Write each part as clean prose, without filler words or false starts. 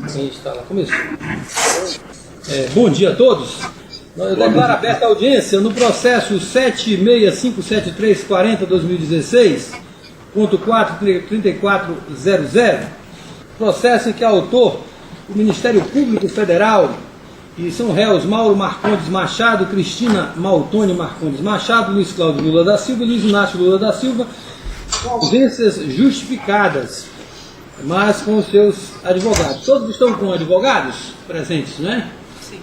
Sim, está lá. Começou. Bom dia a todos. Eu declaro aberta a audiência no processo 765734/2016, ponto 43400, processo em que é autor o Ministério Público Federal e são réus Mauro Marcondes Machado, Cristina Maltoni Marcondes Machado, Luiz Cláudio Lula da Silva e Luiz Inácio Lula da Silva, com ausências justificadas, mas com os seus advogados. Todos estão com advogados presentes, não é? Sim.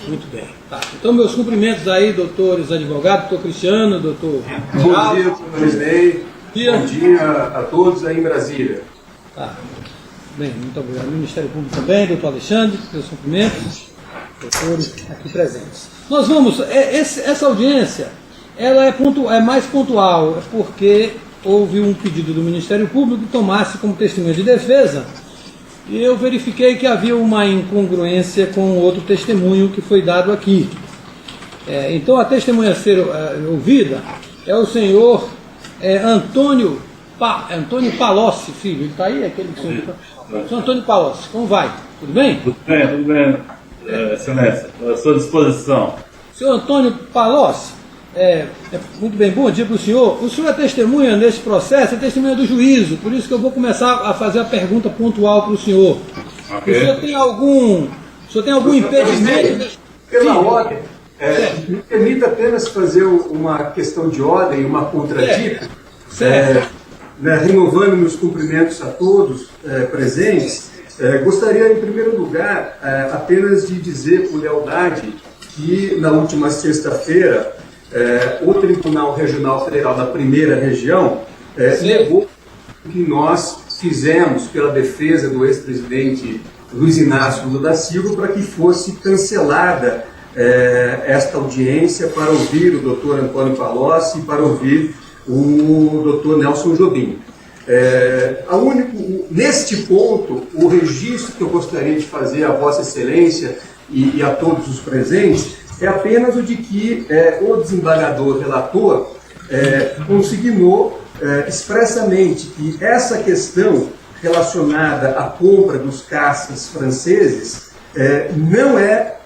Muito bem. Tá. Então, meus cumprimentos aí, doutores advogados, doutor Cristiano, doutor... Bom dia, presidente. Bom dia a todos aí em Brasília. Tá. Bem, muito obrigado. Ministério Público também, doutor Alexandre, meus cumprimentos, doutores aqui presentes. Nós vamos, essa audiência, ela é mais pontual, porque houve um pedido do Ministério Público que tomasse como testemunha de defesa, e eu verifiquei que havia uma incongruência com outro testemunho que foi dado aqui. Então, a testemunha a ser ouvida é o senhor Antônio Palocci, filho. Ele está aí? Aquele que senhor Antônio Palocci. Como vai? Tudo bem? Tudo bem, excelência. À sua disposição. Senhor Antônio Palocci, muito bem, bom dia para o senhor. O senhor é testemunha nesse processo, é testemunha do juízo, por isso que eu vou começar a fazer a pergunta pontual para o senhor. Okay. O senhor tem algum impedimento? Pela ordem, me permita apenas fazer uma questão de ordem, uma contradica. Renovando meus cumprimentos a todos presentes, gostaria, em primeiro lugar, apenas de dizer por lealdade que, na última sexta-feira, o Tribunal Regional Federal da Primeira Região negou o que nós fizemos pela defesa do ex-presidente Luiz Inácio Lula da Silva para que fosse cancelada esta audiência para ouvir o doutor Antônio Palocci e para ouvir o doutor Nelson Jobim. Neste ponto, o registro que eu gostaria de fazer a Vossa Excelência e a todos os presentes é apenas o de que o desembargador relator consignou expressamente que essa questão relacionada à compra dos caças franceses não é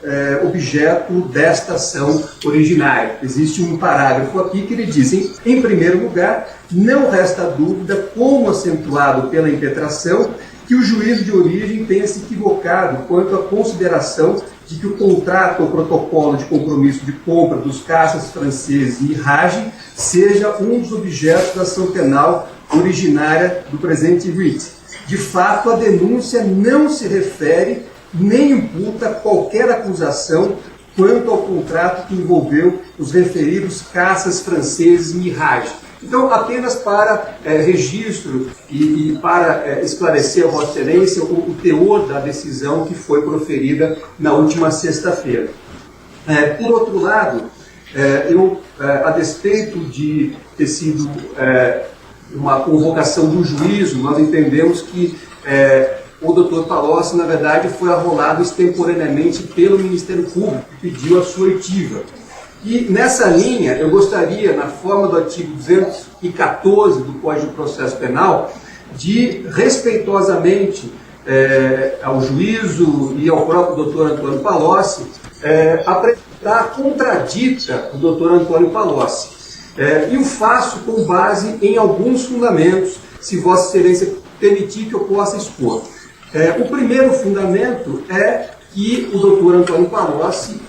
objeto desta ação originária. Existe um parágrafo aqui que ele diz, em primeiro lugar, não resta dúvida, como acentuado pela impetração, que o juízo de origem tenha se equivocado quanto à consideração de que o contrato ou protocolo de compromisso de compra dos caças franceses e Mirage seja um dos objetos da ação penal originária do presente writ. De fato, a denúncia não se refere nem imputa qualquer acusação quanto ao contrato que envolveu os referidos caças franceses Mirage. Então, apenas para registro e para esclarecer a Vossa Excelência o teor da decisão que foi proferida na última sexta-feira. Por outro lado, a despeito de ter sido uma convocação do juízo, nós entendemos que o doutor Palocci, na verdade, foi arrolado extemporaneamente pelo Ministério Público, que pediu a sua oitiva. E nessa linha, eu gostaria, na forma do artigo 214 do Código de Processo Penal, de respeitosamente ao juízo e ao próprio doutor Antônio Palocci, apresentar contradita o doutor Antônio Palocci. E o faço com base em alguns fundamentos, se Vossa Excelência permitir que eu possa expor. O primeiro fundamento é que o doutor Antônio Palocci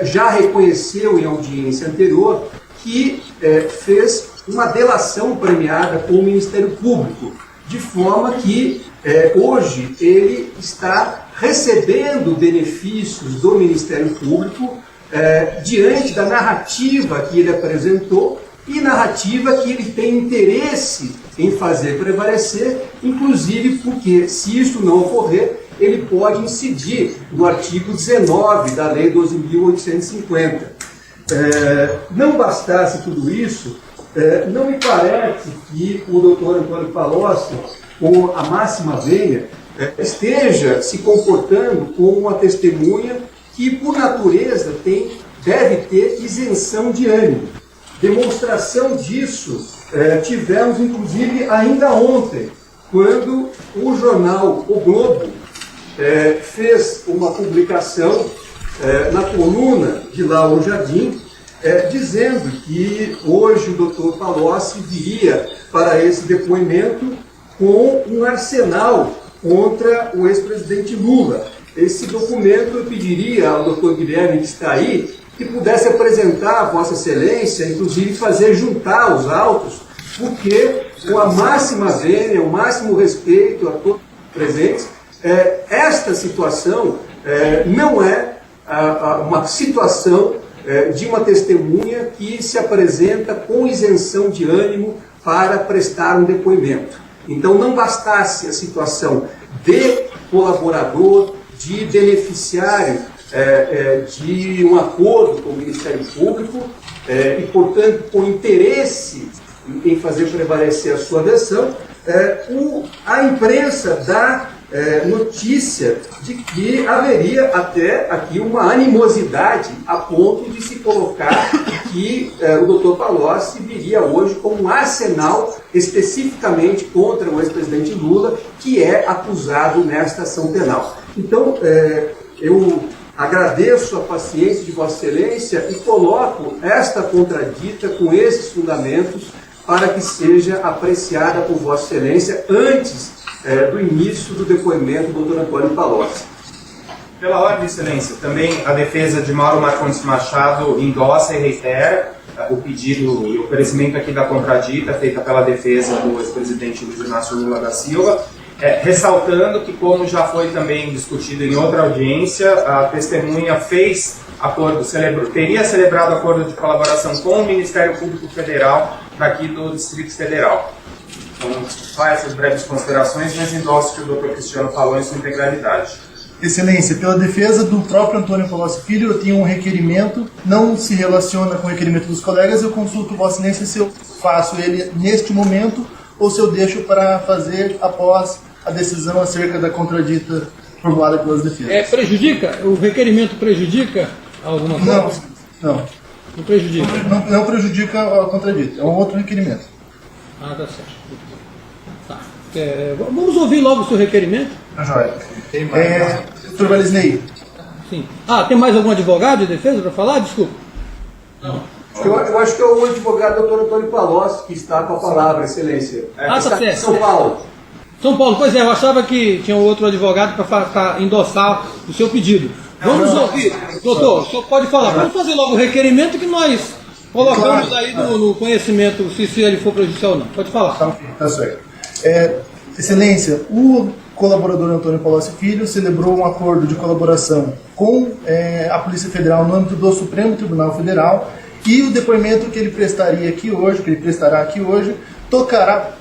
já reconheceu em audiência anterior que fez uma delação premiada com o Ministério Público, de forma que hoje ele está recebendo benefícios do Ministério Público diante da narrativa que ele apresentou e narrativa que ele tem interesse em fazer prevalecer, inclusive porque, se isso não ocorrer, ele pode incidir no artigo 19 da Lei 12.850. Não bastasse tudo isso, não me parece que o doutor Antônio Palocci, com a máxima vênia, esteja se comportando como uma testemunha que, por natureza, deve ter isenção de ânimo. Demonstração disso tivemos, inclusive, ainda ontem, quando o jornal O Globo fez uma publicação na coluna de Lauro Jardim, dizendo que hoje o doutor Palocci viria para esse depoimento com um arsenal contra o ex-presidente Lula. Esse documento eu pediria ao doutor Guilherme, que está aí, que pudesse apresentar a Vossa Excelência, inclusive fazer juntar os autos, porque com a máxima vênia, o máximo respeito a todos os presentes, esta situação não é uma situação de uma testemunha que se apresenta com isenção de ânimo para prestar um depoimento. Então, não bastasse a situação de colaborador, de beneficiário de um acordo com o Ministério Público e, portanto, com interesse em fazer prevalecer a sua versão, a imprensa dá notícia de que haveria até aqui uma animosidade a ponto de se colocar que o doutor Palocci viria hoje com um arsenal especificamente contra o ex-presidente Lula, que é acusado nesta ação penal. Então, eu agradeço a paciência de Vossa Excelência e coloco esta contradita com esses fundamentos para que seja apreciada por Vossa Excelência antes do início do depoimento do Dr. Antônio Palocci. Pela ordem, Excelência, também a defesa de Mauro Marcondes Machado endossa e reitera o pedido e o oferecimento aqui da contradita feita pela defesa do ex-presidente Luiz Inácio Lula da Silva, ressaltando que, como já foi também discutido em outra audiência, a testemunha fez acordo, teria celebrado acordo de colaboração com o Ministério Público Federal daqui do Distrito Federal. Então, faz essas breves considerações, mas endosso que o doutor Cristiano falou em sua integralidade. Excelência, pela defesa do próprio Antônio Palocci Filho, eu tenho um requerimento, não se relaciona com o requerimento dos colegas, eu consulto Vossa Excelência se eu faço ele neste momento ou se eu deixo para fazer após a decisão acerca da contradita formulada pelas defesas. Prejudica? O requerimento prejudica alguma coisa? Não. Não prejudica? Não prejudica a contradita, é um outro requerimento. Ah, tá certo. Tá. Vamos ouvir logo o seu requerimento? Joia. Dr. Valisney. Sim. Tem mais algum advogado de defesa para falar? Desculpa. Não. Eu acho que é o advogado doutor Antônio Palocci que está com a palavra, Excelência. Tá certo. São Paulo. São Paulo, pois eu achava que tinha outro advogado para endossar o seu pedido. Vamos ouvir. Doutor, o senhor pode falar. Vamos fazer logo o requerimento que nós colocamos aí no conhecimento, se ele for prejudicial ou não. Pode falar. Tá certo. Excelência, o colaborador Antônio Palocci Filho celebrou um acordo de colaboração com a Polícia Federal no âmbito do Supremo Tribunal Federal e o depoimento que ele prestará aqui hoje,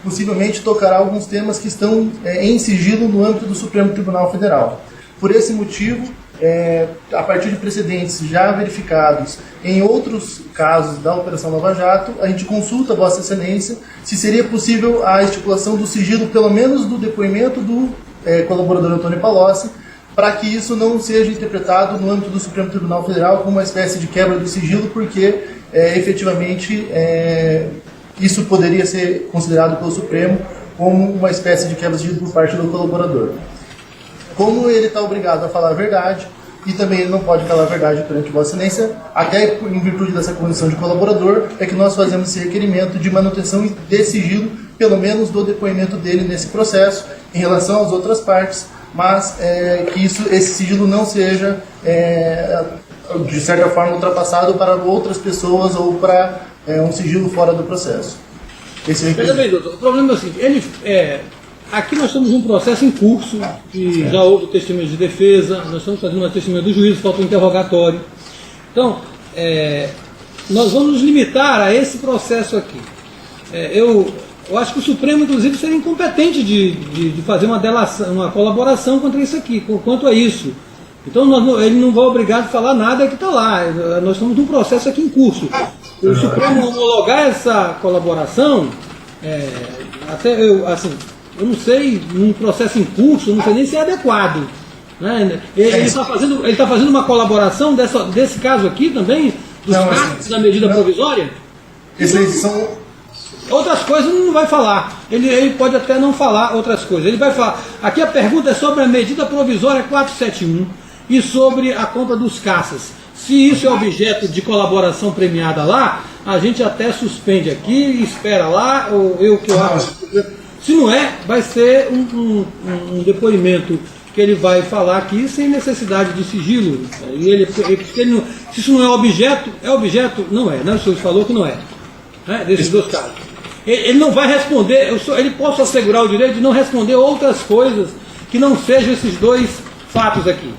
possivelmente tocará alguns temas que estão em sigilo no âmbito do Supremo Tribunal Federal. Por esse motivo, a partir de precedentes já verificados em outros casos da Operação Lava Jato, a gente consulta a Vossa Excelência se seria possível a estipulação do sigilo, pelo menos do depoimento do colaborador Antônio Palocci, para que isso não seja interpretado no âmbito do Supremo Tribunal Federal como uma espécie de quebra do sigilo, porque efetivamente isso poderia ser considerado pelo Supremo como uma espécie de quebra de sigilo por parte do colaborador. Como ele está obrigado a falar a verdade, e também ele não pode falar a verdade perante Vossa Excelência, até em virtude dessa condição de colaborador, é que nós fazemos esse requerimento de manutenção de sigilo, pelo menos do depoimento dele nesse processo, em relação às outras partes, mas que esse sigilo não seja, de certa forma, ultrapassado para outras pessoas ou para um sigilo fora do processo. Veja bem, doutor, o problema é o seguinte, aqui nós temos um processo em curso, que já houve testemunho de defesa, nós estamos fazendo uma testemunha do juiz, falta um interrogatório. Então, nós vamos nos limitar a esse processo aqui. Eu acho que o Supremo, inclusive, seria incompetente de fazer uma delação, uma colaboração contra isso aqui, quanto a isso. Então, ele não vai obrigar a falar nada que está lá. Nós estamos num processo aqui em curso. O Supremo homologar essa colaboração, eu não sei, num processo em curso, eu não sei nem se é adequado. Né? Ele está fazendo uma colaboração desse caso aqui também, dos casos da medida provisória? Outras coisas não vai falar. Ele pode até não falar outras coisas. Ele vai falar. Aqui a pergunta é sobre a medida provisória 471 e sobre a compra dos caças. Se isso é objeto de colaboração premiada lá, a gente até suspende aqui, espera lá, ou eu que eu acho. Se não é, vai ser um depoimento que ele vai falar aqui sem necessidade de sigilo. E se isso não é objeto? Não é, né? O senhor falou que não é, né? Desses dois casos. Ele não vai responder, ele pode assegurar o direito de não responder outras coisas que não sejam esses dois fatos aqui.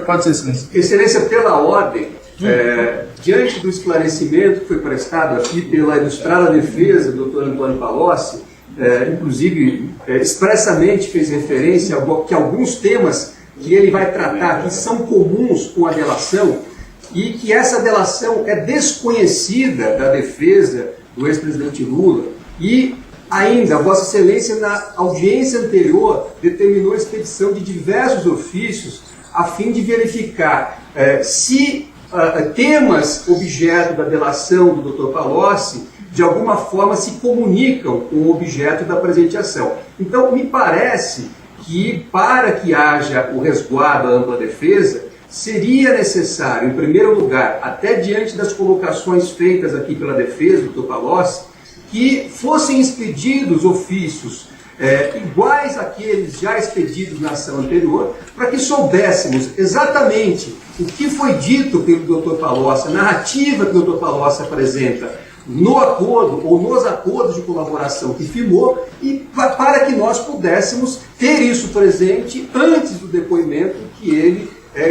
Pode ser, Excelência. Excelência, pela ordem, diante do esclarecimento que foi prestado aqui pela ilustrada defesa do Dr. Antônio Palocci, inclusive expressamente fez referência que alguns temas que ele vai tratar aqui são comuns com a delação e que essa delação é desconhecida da defesa do ex-presidente Lula e ainda, Vossa Excelência, na audiência anterior, determinou a expedição de diversos ofícios a fim de verificar se temas objeto da delação do Dr. Palocci de alguma forma se comunicam com o objeto da presente ação. Então, me parece que, para que haja o resguardo à ampla defesa, seria necessário, em primeiro lugar, até diante das colocações feitas aqui pela defesa do Dr. Palocci, que fossem expedidos ofícios iguais àqueles já expedidos na ação anterior, para que soubéssemos exatamente o que foi dito pelo Dr. Palocci, a narrativa que o Dr. Palocci apresenta no acordo ou nos acordos de colaboração que firmou, e para que nós pudéssemos ter isso presente antes do depoimento que ele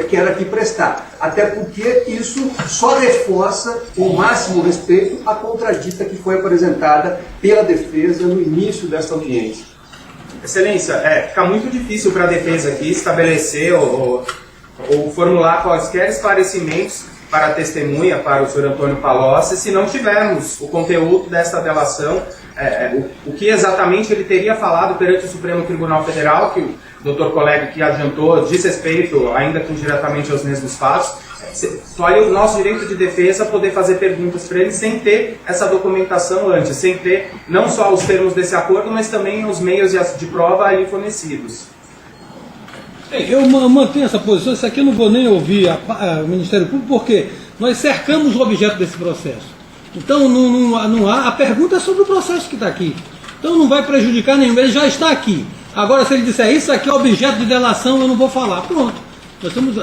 quer aqui prestar. Até porque isso só reforça o máximo respeito à contradita que foi apresentada pela defesa no início desta audiência. Excelência, fica muito difícil para a defesa aqui estabelecer ou formular quaisquer esclarecimentos para a testemunha, para o senhor Antônio Palocci, se não tivermos o conteúdo desta delação, o que exatamente ele teria falado perante o Supremo Tribunal Federal, que o doutor colega que adiantou diz respeito, ainda que indiretamente, aos mesmos fatos. Só aí o nosso direito de defesa poder fazer perguntas para ele sem ter essa documentação antes, sem ter não só os termos desse acordo, mas também os meios de prova ali fornecidos. Eu mantenho essa posição. Isso aqui eu não vou nem ouvir o Ministério Público, porque nós cercamos o objeto desse processo. Então não há. A pergunta é sobre o processo que está aqui. Então não vai prejudicar nenhum, ele já está aqui. Agora, se ele disser isso aqui é objeto de delação, eu não vou falar. Pronto.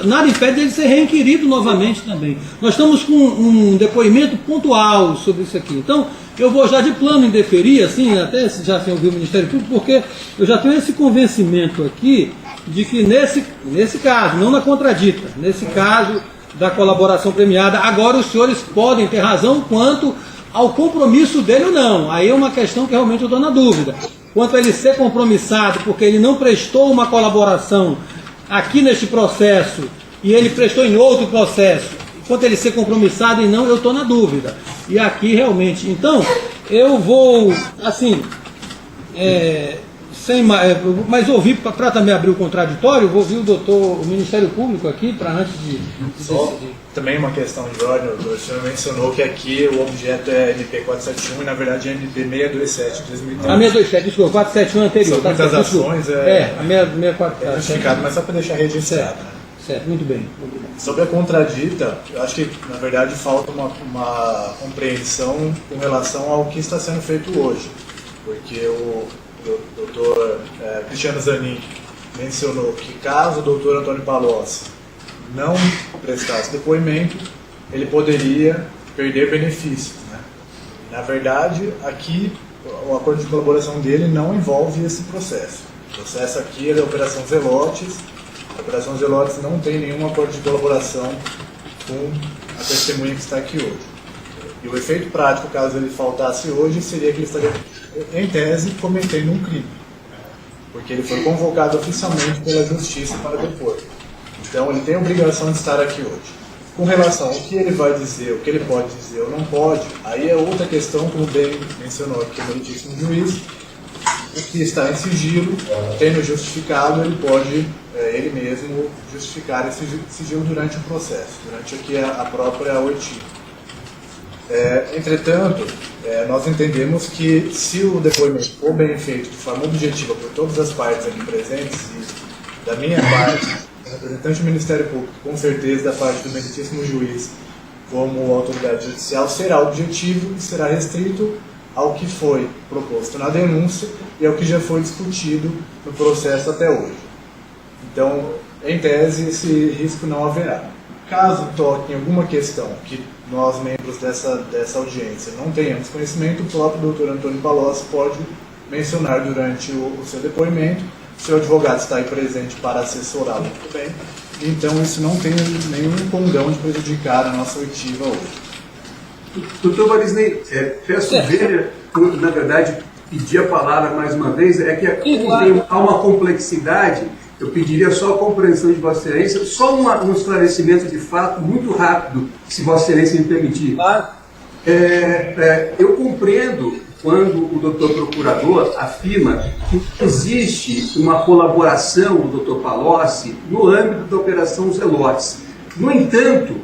Nada impede dele ser reinquirido novamente também. Nós estamos com um depoimento pontual sobre isso aqui. Então, eu vou já de plano indeferir, assim, até já sem ouvir o Ministério Público, porque eu já tenho esse convencimento aqui de que nesse caso, não na contradita, nesse caso da colaboração premiada, agora os senhores podem ter razão quanto ao compromisso dele ou não. Aí é uma questão que realmente eu estou na dúvida. Quanto a ele ser compromissado porque ele não prestou uma colaboração aqui neste processo e ele prestou em outro processo, quanto a ele ser compromissado e não, eu estou na dúvida. E aqui realmente, então, eu vou, assim, mas ouvir, para também abrir o contraditório, vou ouvir o Ministério Público aqui, para antes de decidir. Também uma questão de ordem, o senhor mencionou que aqui o objeto é MP 471 e na verdade é MP 627 de 2013. A 627, desculpa, 471 anterior. São muitas ações, a 647. É justificado, mas só para deixar registrado. Certo, muito bem. Sobre a contradita, eu acho que na verdade falta uma compreensão com relação ao que está sendo feito hoje. Porque o doutor Cristiano Zanin mencionou que caso o doutor Antônio Palocci não prestasse depoimento, ele poderia perder benefícios, né? Na verdade, aqui o acordo de colaboração dele não envolve esse processo. O processo aqui é da Operação Zelotes. A Operação Zelotes não tem nenhum acordo de colaboração com a testemunha que está aqui hoje. E o efeito prático, caso ele faltasse hoje, seria que ele estaria, em tese, cometendo um crime, porque ele foi convocado oficialmente pela Justiça para depor. Então ele tem a obrigação de estar aqui hoje. Com relação ao que ele vai dizer, o que ele pode dizer ou não pode, aí é outra questão, como bem mencionou aqui o meritíssimo juiz, o que está em sigilo, tendo justificado, ele pode, ele mesmo, justificar esse sigilo durante o processo, durante aqui a própria oitiva. Entretanto, nós entendemos que se o depoimento for bem feito de forma objetiva por todas as partes aqui presentes, e da minha parte, representante do Ministério Público, com certeza da parte do meritíssimo juiz, como autoridade judicial, será objetivo e será restrito ao que foi proposto na denúncia e ao que já foi discutido no processo até hoje. Então, em tese, esse risco não haverá. Caso toque em alguma questão que nós, membros dessa audiência, não tenhamos conhecimento, o próprio doutor Antônio Palocci pode mencionar durante o seu depoimento. O seu advogado está aí presente para assessorá-lo muito bem, então isso não tem nenhum condão de prejudicar a nossa oitiva hoje. Doutor Marisney, peço ver, na verdade, pedir a palavra mais uma vez, há uma complexidade. Eu pediria só a compreensão de Vossa Excelência, só um esclarecimento de fato muito rápido, se Vossa Excelência me permitir. Eu compreendo quando o doutor procurador afirma que existe uma colaboração do doutor Palocci no âmbito da Operação Zelotes. No entanto,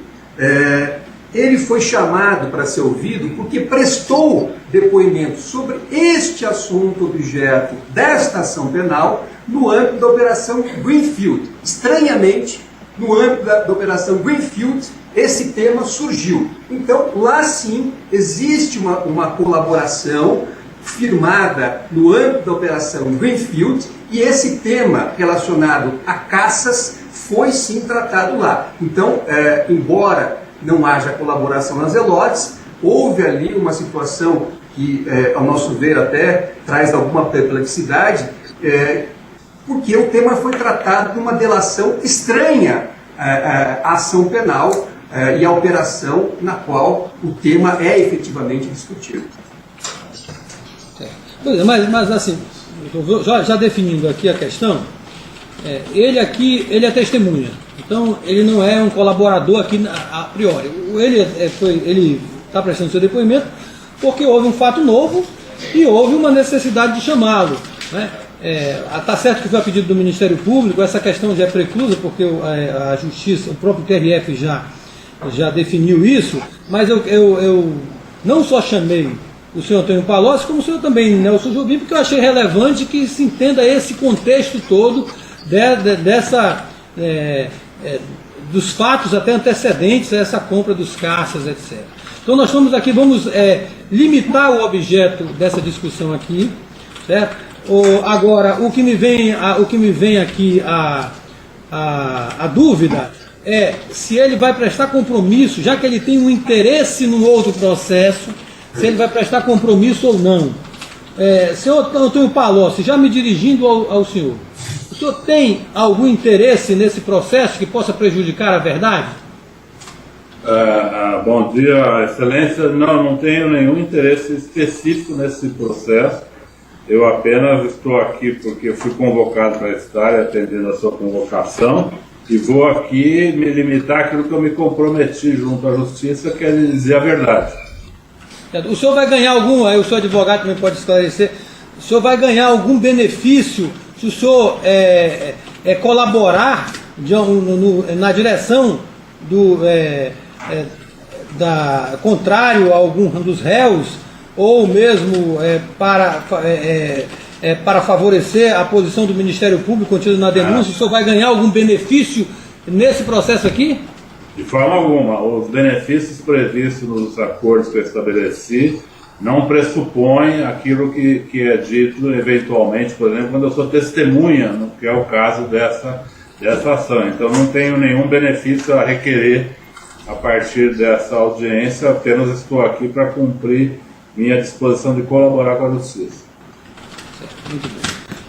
ele foi chamado para ser ouvido porque prestou depoimento sobre este assunto objeto desta ação penal no âmbito da Operação Greenfield. Estranhamente, no âmbito da Operação Greenfield, esse tema surgiu. Então, lá sim, existe uma colaboração firmada no âmbito da Operação Greenfield e esse tema relacionado a caças foi sim tratado lá. Então, embora não haja colaboração nas Zelotes, houve ali uma situação que, ao nosso ver, até traz alguma perplexidade, porque o tema foi tratado de uma delação estranha à ação penal e à operação na qual o tema é efetivamente discutido. Mas assim, já definindo aqui a questão, ele é testemunha, então ele não é um colaborador aqui a priori. Ele está prestando seu depoimento porque houve um fato novo e houve uma necessidade de chamá-lo, né? Está certo que foi a pedido do Ministério Público, essa questão já é preclusa porque a Justiça, o próprio TRF já definiu isso, mas eu não só chamei o senhor Antônio Palocci, como o senhor também, Nelson Jobim, porque eu achei relevante que se entenda esse contexto todo dos fatos até antecedentes a essa compra dos caças, etc. Então nós estamos aqui, vamos limitar o objeto dessa discussão aqui, certo? Agora, o que me vem aqui a dúvida é se ele vai prestar compromisso, já que ele tem um interesse num outro processo, se ele vai prestar compromisso ou não. Senhor Antônio Palocci, já me dirigindo ao senhor, o senhor tem algum interesse nesse processo que possa prejudicar a verdade? Bom dia, Excelência. Não tenho nenhum interesse específico nesse processo. Eu apenas estou aqui porque fui convocado para estar atendendo a sua convocação e vou aqui me limitar àquilo que eu me comprometi junto à Justiça, que é dizer a verdade. O senhor vai ganhar algum, aí o senhor advogado também pode esclarecer, o senhor vai ganhar algum benefício se o senhor colaborar na direção contrário a algum dos réus, ou mesmo para favorecer a posição do Ministério Público contida na denúncia, o senhor vai ganhar algum benefício nesse processo aqui? De forma alguma. Os benefícios previstos nos acordos que eu estabeleci não pressupõem aquilo que é dito eventualmente, por exemplo, quando eu sou testemunha, que é o caso dessa ação. Então não tenho nenhum benefício a requerer a partir dessa audiência, apenas estou aqui para cumprir minha disposição de colaborar com a Justiça. Muito bem.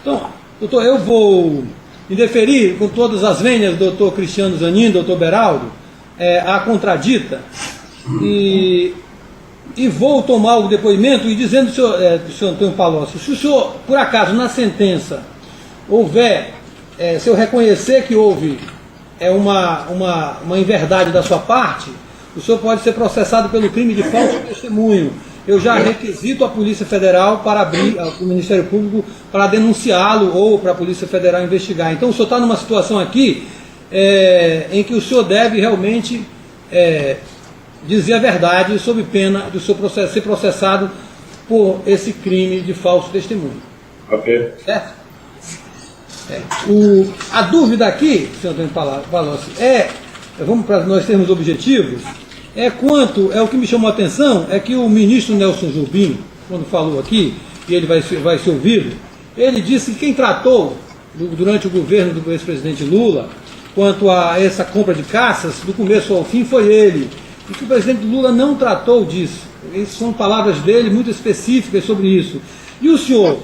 Então, doutor, eu vou indeferir com todas as vênias, doutor Cristiano Zanin, doutor Beraldo, a contradita, e vou tomar o depoimento e dizendo do senhor Antônio Palocci, se o senhor, por acaso, na sentença, houver, se eu reconhecer que houve uma inverdade da sua parte, o senhor pode ser processado pelo crime de falso testemunho. Eu já requisito a Polícia Federal para abrir, o Ministério Público, para denunciá-lo ou para a Polícia Federal investigar. Então o senhor está numa situação aqui em que o senhor deve realmente dizer a verdade sob pena de ser processado por esse crime de falso testemunho. Ok. Certo? A dúvida aqui, senhor Antônio Palocci, vamos para nós termos objetivos, quanto, o que me chamou a atenção é que o ministro Nelson Jobim, quando falou aqui, e ele vai ser ouvido, ele disse que quem tratou, durante o governo do ex-presidente Lula, quanto a essa compra de caças, do começo ao fim, foi ele. E que o presidente Lula não tratou disso. Essas são palavras dele muito específicas sobre isso. E o senhor,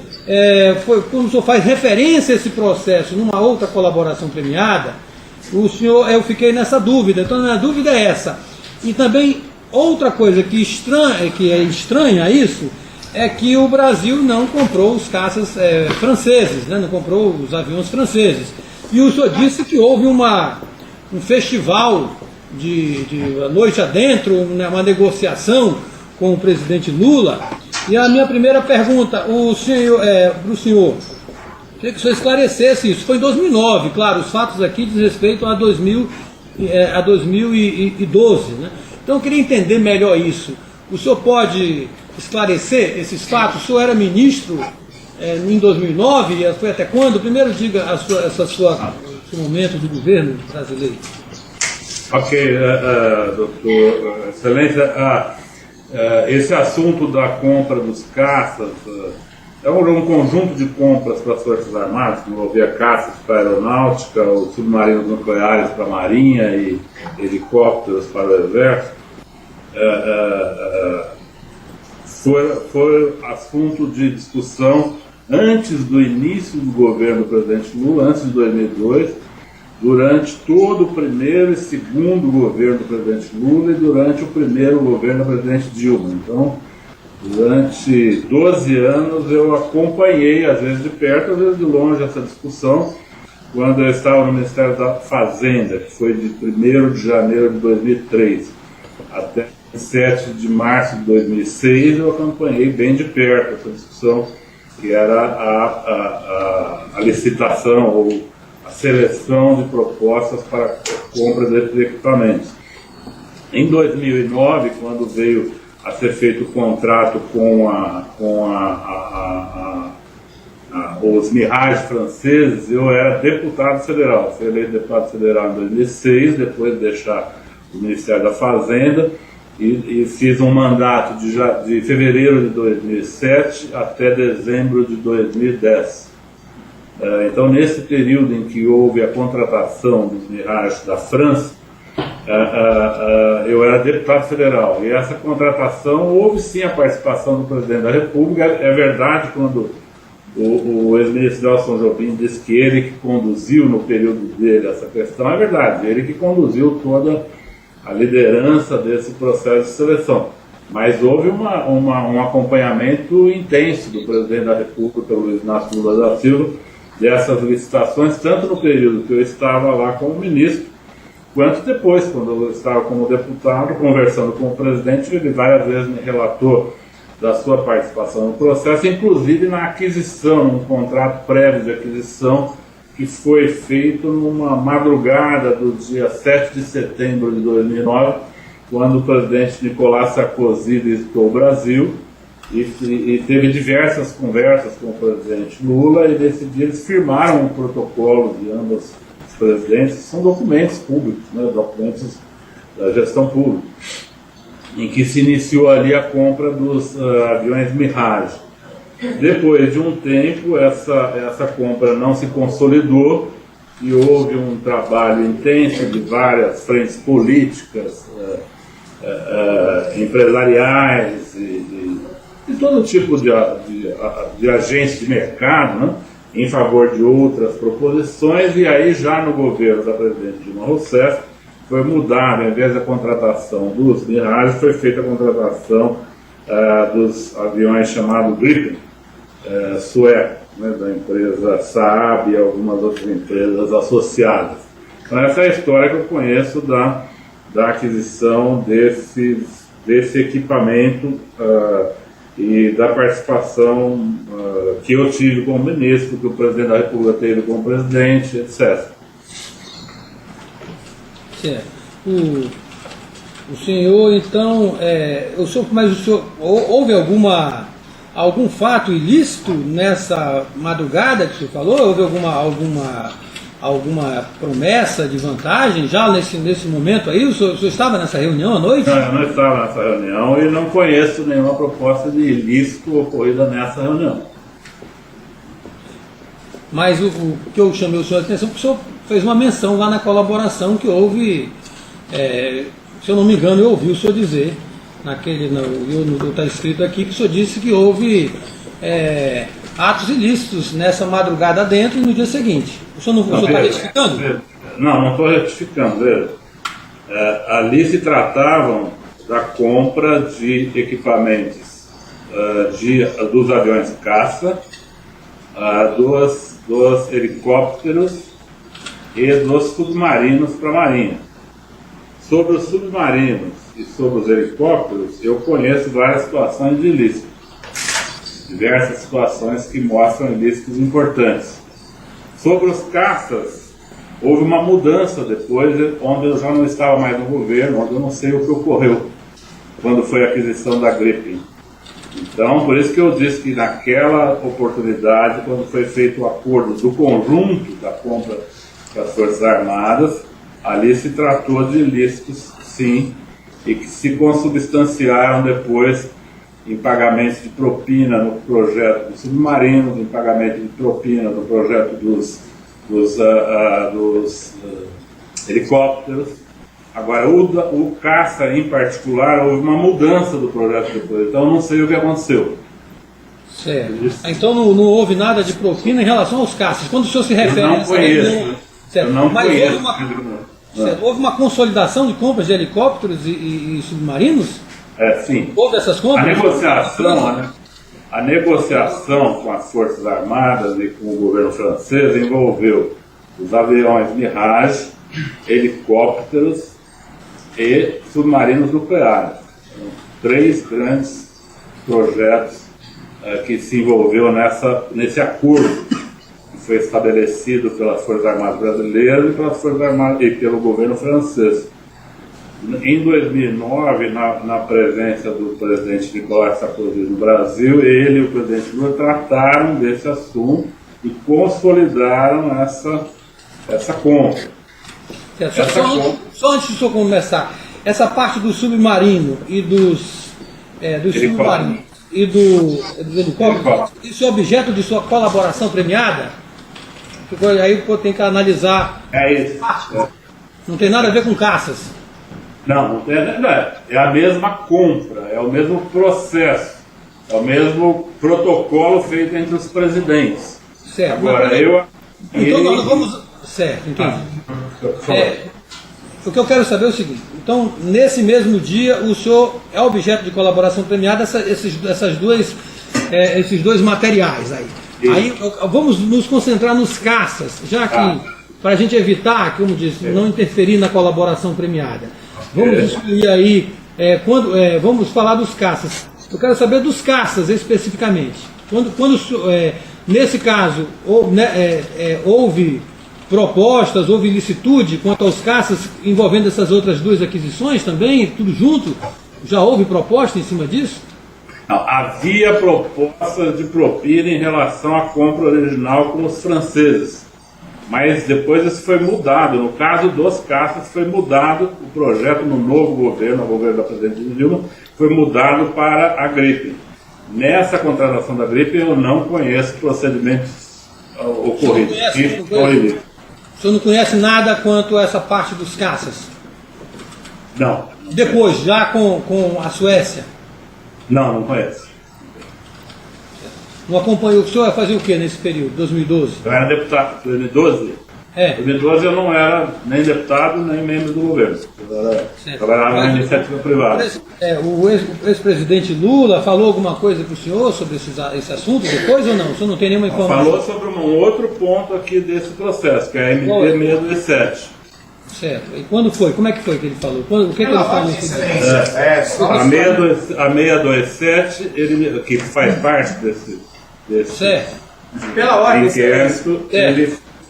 quando o senhor faz referência a esse processo numa outra colaboração premiada, eu fiquei nessa dúvida. Então, a minha dúvida é essa. E também, outra coisa que é estranha a isso, é que o Brasil não comprou os caças franceses, né? Não comprou os aviões franceses. E o senhor disse que houve um festival de noite adentro, uma negociação com o presidente Lula. E a minha primeira pergunta para o senhor, queria que o senhor esclarecesse isso. Foi em 2009, claro, os fatos aqui diz respeito a 2012. Né? Então eu queria entender melhor isso. O senhor pode esclarecer esses fatos? O senhor era ministro em 2009, e foi até quando? Primeiro diga esse momento do governo brasileiro. Ok, doutor, excelência, esse assunto da compra dos caças é um conjunto de compras para as Forças Armadas, que envolvia caças para a aeronáutica, os submarinos nucleares para a Marinha e helicópteros para o Exército. Foi assunto de discussão antes do início do governo do presidente Lula, antes de 2002, durante todo o primeiro e segundo governo do presidente Lula e durante o primeiro governo do presidente Dilma. Então, durante 12 anos eu acompanhei, às vezes de perto, às vezes de longe, essa discussão, quando eu estava no Ministério da Fazenda, que foi de 1º de janeiro de 2003 até 7 de março de 2006, eu acompanhei bem de perto essa discussão, que era a licitação ou a seleção de propostas para a compra desses equipamentos. Em 2009, quando veio a ser feito o contrato com os Mirage franceses, eu era deputado federal. Fui eleito deputado federal em 2006, depois de deixar o Ministério da Fazenda, e fiz um mandato de fevereiro de 2007 até dezembro de 2010. Então, nesse período em que houve a contratação dos Mirage da França, eu era deputado federal, e essa contratação houve sim a participação do presidente da República. É verdade, quando o ex-ministro Nelson Jobim disse que ele que conduziu no período dele essa questão, é verdade, ele que conduziu toda a liderança desse processo de seleção. Mas houve um acompanhamento intenso do presidente da República, pelo Luiz Inácio Lula da Silva, dessas licitações, tanto no período que eu estava lá como ministro, quanto depois, quando eu estava como deputado, conversando com o presidente. Ele várias vezes me relatou da sua participação no processo, inclusive na aquisição, num contrato prévio de aquisição, que foi feito numa madrugada do dia 7 de setembro de 2009, quando o presidente Nicolas Sarkozy visitou o Brasil e teve diversas conversas com o presidente Lula, e nesse dia eles firmaram um protocolo de ambos os presidentes, são documentos públicos, né, documentos da gestão pública, em que se iniciou ali a compra dos aviões Mirage. Depois de um tempo, essa compra não se consolidou e houve um trabalho intenso de várias frentes políticas, empresariais e todo tipo de agentes de mercado, né, em favor de outras proposições. E aí, já no governo da presidente Dilma Rousseff, foi mudado, em vez da contratação dos Mirage, foi feita a contratação dos aviões chamados Gripen, sueco, né, da empresa Saab e algumas outras empresas associadas. Então, essa é a história que eu conheço da aquisição desse equipamento e da participação que eu tive como ministro, que o presidente da República teve como presidente, etc. Certo. O senhor, então, mas o senhor, houve algum fato ilícito nessa madrugada que o senhor falou? Houve alguma promessa de vantagem já nesse momento aí? O senhor estava nessa reunião à noite? Não, eu não estava nessa reunião e não conheço nenhuma proposta de ilícito ocorrida nessa reunião. Mas o que eu chamei o senhor a atenção, porque o senhor fez uma menção lá na colaboração que houve, se eu não me engano, eu ouvi o senhor dizer, está escrito aqui que o senhor disse que houve atos ilícitos nessa madrugada dentro e no dia seguinte. O senhor está retificando? Não estou retificando. Veja. Ali se tratavam da compra de equipamentos dos aviões caça, dos helicópteros e dos submarinos para a Marinha. Sobre os submarinos e sobre os helicópteros, eu conheço várias situações de ilícito. Diversas situações que mostram ilícitos importantes. Sobre os caças, houve uma mudança depois, onde eu já não estava mais no governo, onde eu não sei o que ocorreu quando foi a aquisição da Gripen. Então, por isso que eu disse que naquela oportunidade, quando foi feito o acordo do conjunto da compra das Forças Armadas, ali se tratou de ilícitos, sim, e que se consubstanciaram depois em pagamento de propina no projeto dos submarinos, em pagamento de propina no projeto dos helicópteros. Agora, o caça em particular, houve uma mudança do projeto depois, então eu não sei o que aconteceu. Certo. Então não houve nada de propina em relação aos caças. Quando o senhor se refere Eu não a essa conheço. reunião, certo. Eu não Mas conheço. houve uma consolidação de compras de helicópteros e submarinos? Sim. Houve essas compras? A negociação com as Forças Armadas e com o governo francês envolveu os aviões Mirage, helicópteros e submarinos nucleares. Então, 3 grandes projetos que se envolveu nesse acordo que foi estabelecido pelas Forças Armadas brasileiras e pelas Forças Armadas e pelo governo francês. Em 2009, na presença do presidente Nicolas Sarkozy no Brasil, ele e o presidente Lula trataram desse assunto e consolidaram essa compra. Só antes do senhor começar, essa parte do submarino e dos submarinos e dos helicópteros, isso é objeto de sua colaboração premiada? Aí tem que analisar. É isso. Não tem nada a ver com caças. Não tem, é a mesma compra, é o mesmo processo, é o mesmo protocolo feito entre os presidentes. Certo. Agora, então nós vamos. Certo, entendi. O que eu quero saber é o seguinte: então, nesse mesmo dia, o senhor é objeto de colaboração premiada esses dois materiais aí. Aí vamos nos concentrar nos caças, já que, para a gente evitar, como disse, não interferir na colaboração premiada. Vamos excluir aí, vamos falar dos caças. Eu quero saber dos caças especificamente. Nesse caso, houve propostas, houve ilicitude quanto aos caças envolvendo essas outras 2 aquisições também, tudo junto? Já houve proposta em cima disso? Não, havia propostas de propina em relação à compra original com os franceses, mas depois isso foi mudado. No caso dos caças, foi mudado o projeto no novo governo, o governo da presidente Dilma, foi mudado para a Gripen. Nessa contratação da Gripen, eu não conheço procedimentos ocorridos. O senhor não conhece nada quanto a essa parte dos caças? Não. Depois, já com a Suécia? Não conheço. Não acompanhou. O senhor fazia o que nesse período, 2012? Eu era deputado. 2012? Em 2012 eu não era nem deputado, nem membro do governo. Eu trabalhava na iniciativa privada. O ex-presidente Lula falou alguma coisa para o senhor sobre esse assunto depois ou não? O senhor não tem nenhuma informação? Falou sobre um outro ponto aqui desse processo, que é a MP 627. Certo. E quando foi? Como é que foi que ele falou? O que ele falou nesse A 627, que faz parte desse certo. Pela ordem, inquérito,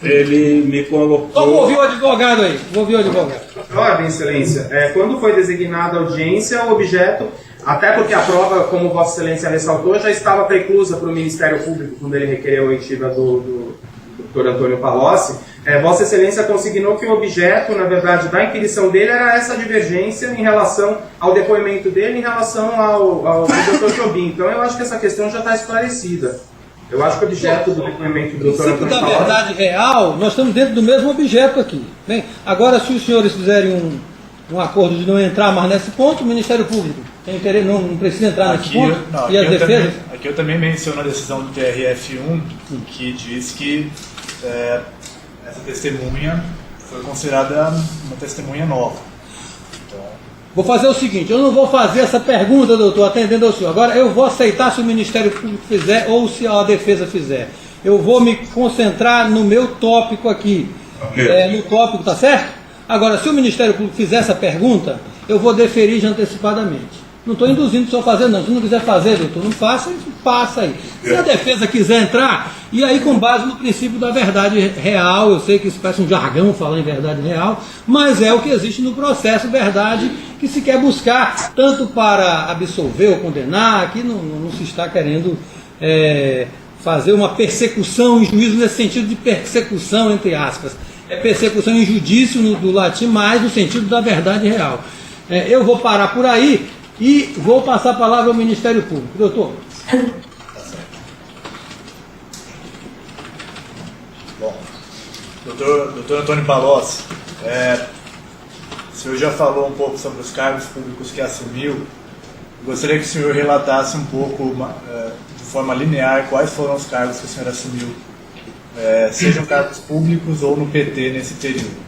ele me colocou. Vamos ouvir o advogado aí. Vou ouvir o advogado. Ordem, Excelência. Quando foi designada a audiência, o objeto, até porque a prova, como Vossa Excelência ressaltou, já estava preclusa para o Ministério Público quando ele requereu a oitiva do Dr. Antônio Palocci, Vossa Excelência consignou que o objeto, na verdade, da inquirição dele era essa divergência em relação ao depoimento dele, em relação ao Dr. Jobim. Então, eu acho que essa questão já está esclarecida. Eu acho que o objeto do depoimento do Dr. Antônio Da Palocci... verdade real, nós estamos dentro do mesmo objeto aqui. Bem, agora, se os senhores fizerem um acordo de não entrar mais nesse ponto, o Ministério Público tem interesse, não precisa entrar nesse ponto, e as defesas... Aqui eu também menciono a decisão do TRF1, que diz que essa testemunha foi considerada uma testemunha nova. Então... Vou fazer o seguinte, eu não vou fazer essa pergunta, doutor, atendendo ao senhor. Agora, eu vou aceitar se o Ministério Público fizer ou se a defesa fizer. Eu vou me concentrar no meu tópico aqui. No tópico, tá certo? Agora, se o Ministério Público fizer essa pergunta, eu vou deferir já antecipadamente. Não estou induzindo o senhor a fazer, não. Se não quiser fazer, doutor, não faça, passa aí. Se a defesa quiser entrar, e aí com base no princípio da verdade real, eu sei que isso parece um jargão falar em verdade real, mas é o que existe no processo verdade que se quer buscar, tanto para absolver ou condenar, aqui não se está querendo fazer uma persecução em juízo nesse sentido de persecução, entre aspas. É persecução em judício do latim, mais no sentido da verdade real. Eu vou parar por aí e vou passar a palavra ao Ministério Público. Doutor. Bom, doutor Antônio Palocci, o senhor já falou um pouco sobre os cargos públicos que assumiu. Gostaria que o senhor relatasse um pouco, de forma linear, quais foram os cargos que o senhor assumiu, sejam cargos públicos ou no PT nesse período.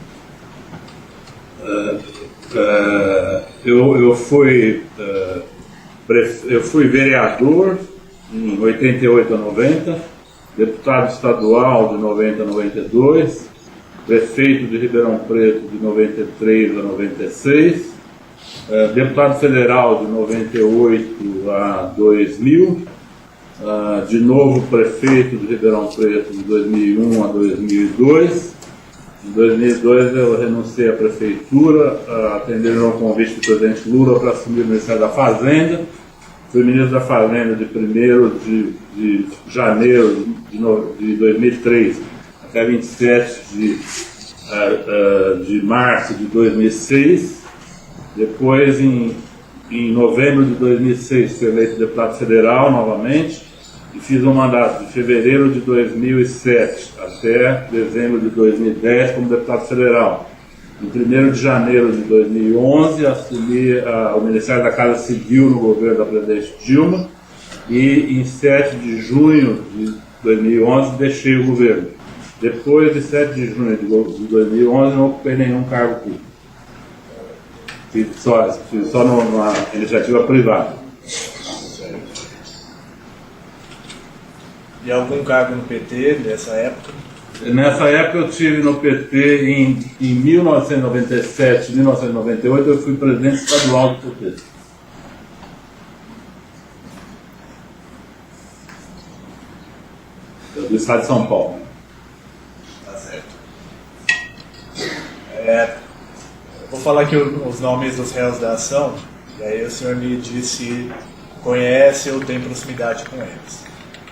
Eu fui vereador em 88 a 90, deputado estadual de 90 a 92, prefeito de Ribeirão Preto de 93 a 96, deputado federal de 98 a 2000, de novo prefeito de Ribeirão Preto de 2001 a 2002. Em 2002 eu renunciei à prefeitura, atendendo ao convite do presidente Lula para assumir o Ministério da Fazenda. Fui ministro da Fazenda de 1º de janeiro de 2003 até 27 de março de 2006. Depois, em novembro de 2006, fui eleito deputado federal novamente. E fiz um mandato de fevereiro de 2007 até dezembro de 2010 como deputado federal. Em 1º de janeiro de 2011, assumi o Ministério da Casa Civil no governo da presidente Dilma e em 7 de junho de 2011 deixei o governo. Depois de 7 de junho de 2011 não ocupei nenhum cargo público. Fiz só numa iniciativa privada. E algum cargo no PT nessa época? Nessa época eu estive no PT em 1997, 1998, eu fui presidente estadual do PT. Do estado de São Paulo. Tá certo. Vou falar aqui os nomes dos réus da ação, e aí o senhor me diz se conhece ou tem proximidade com eles.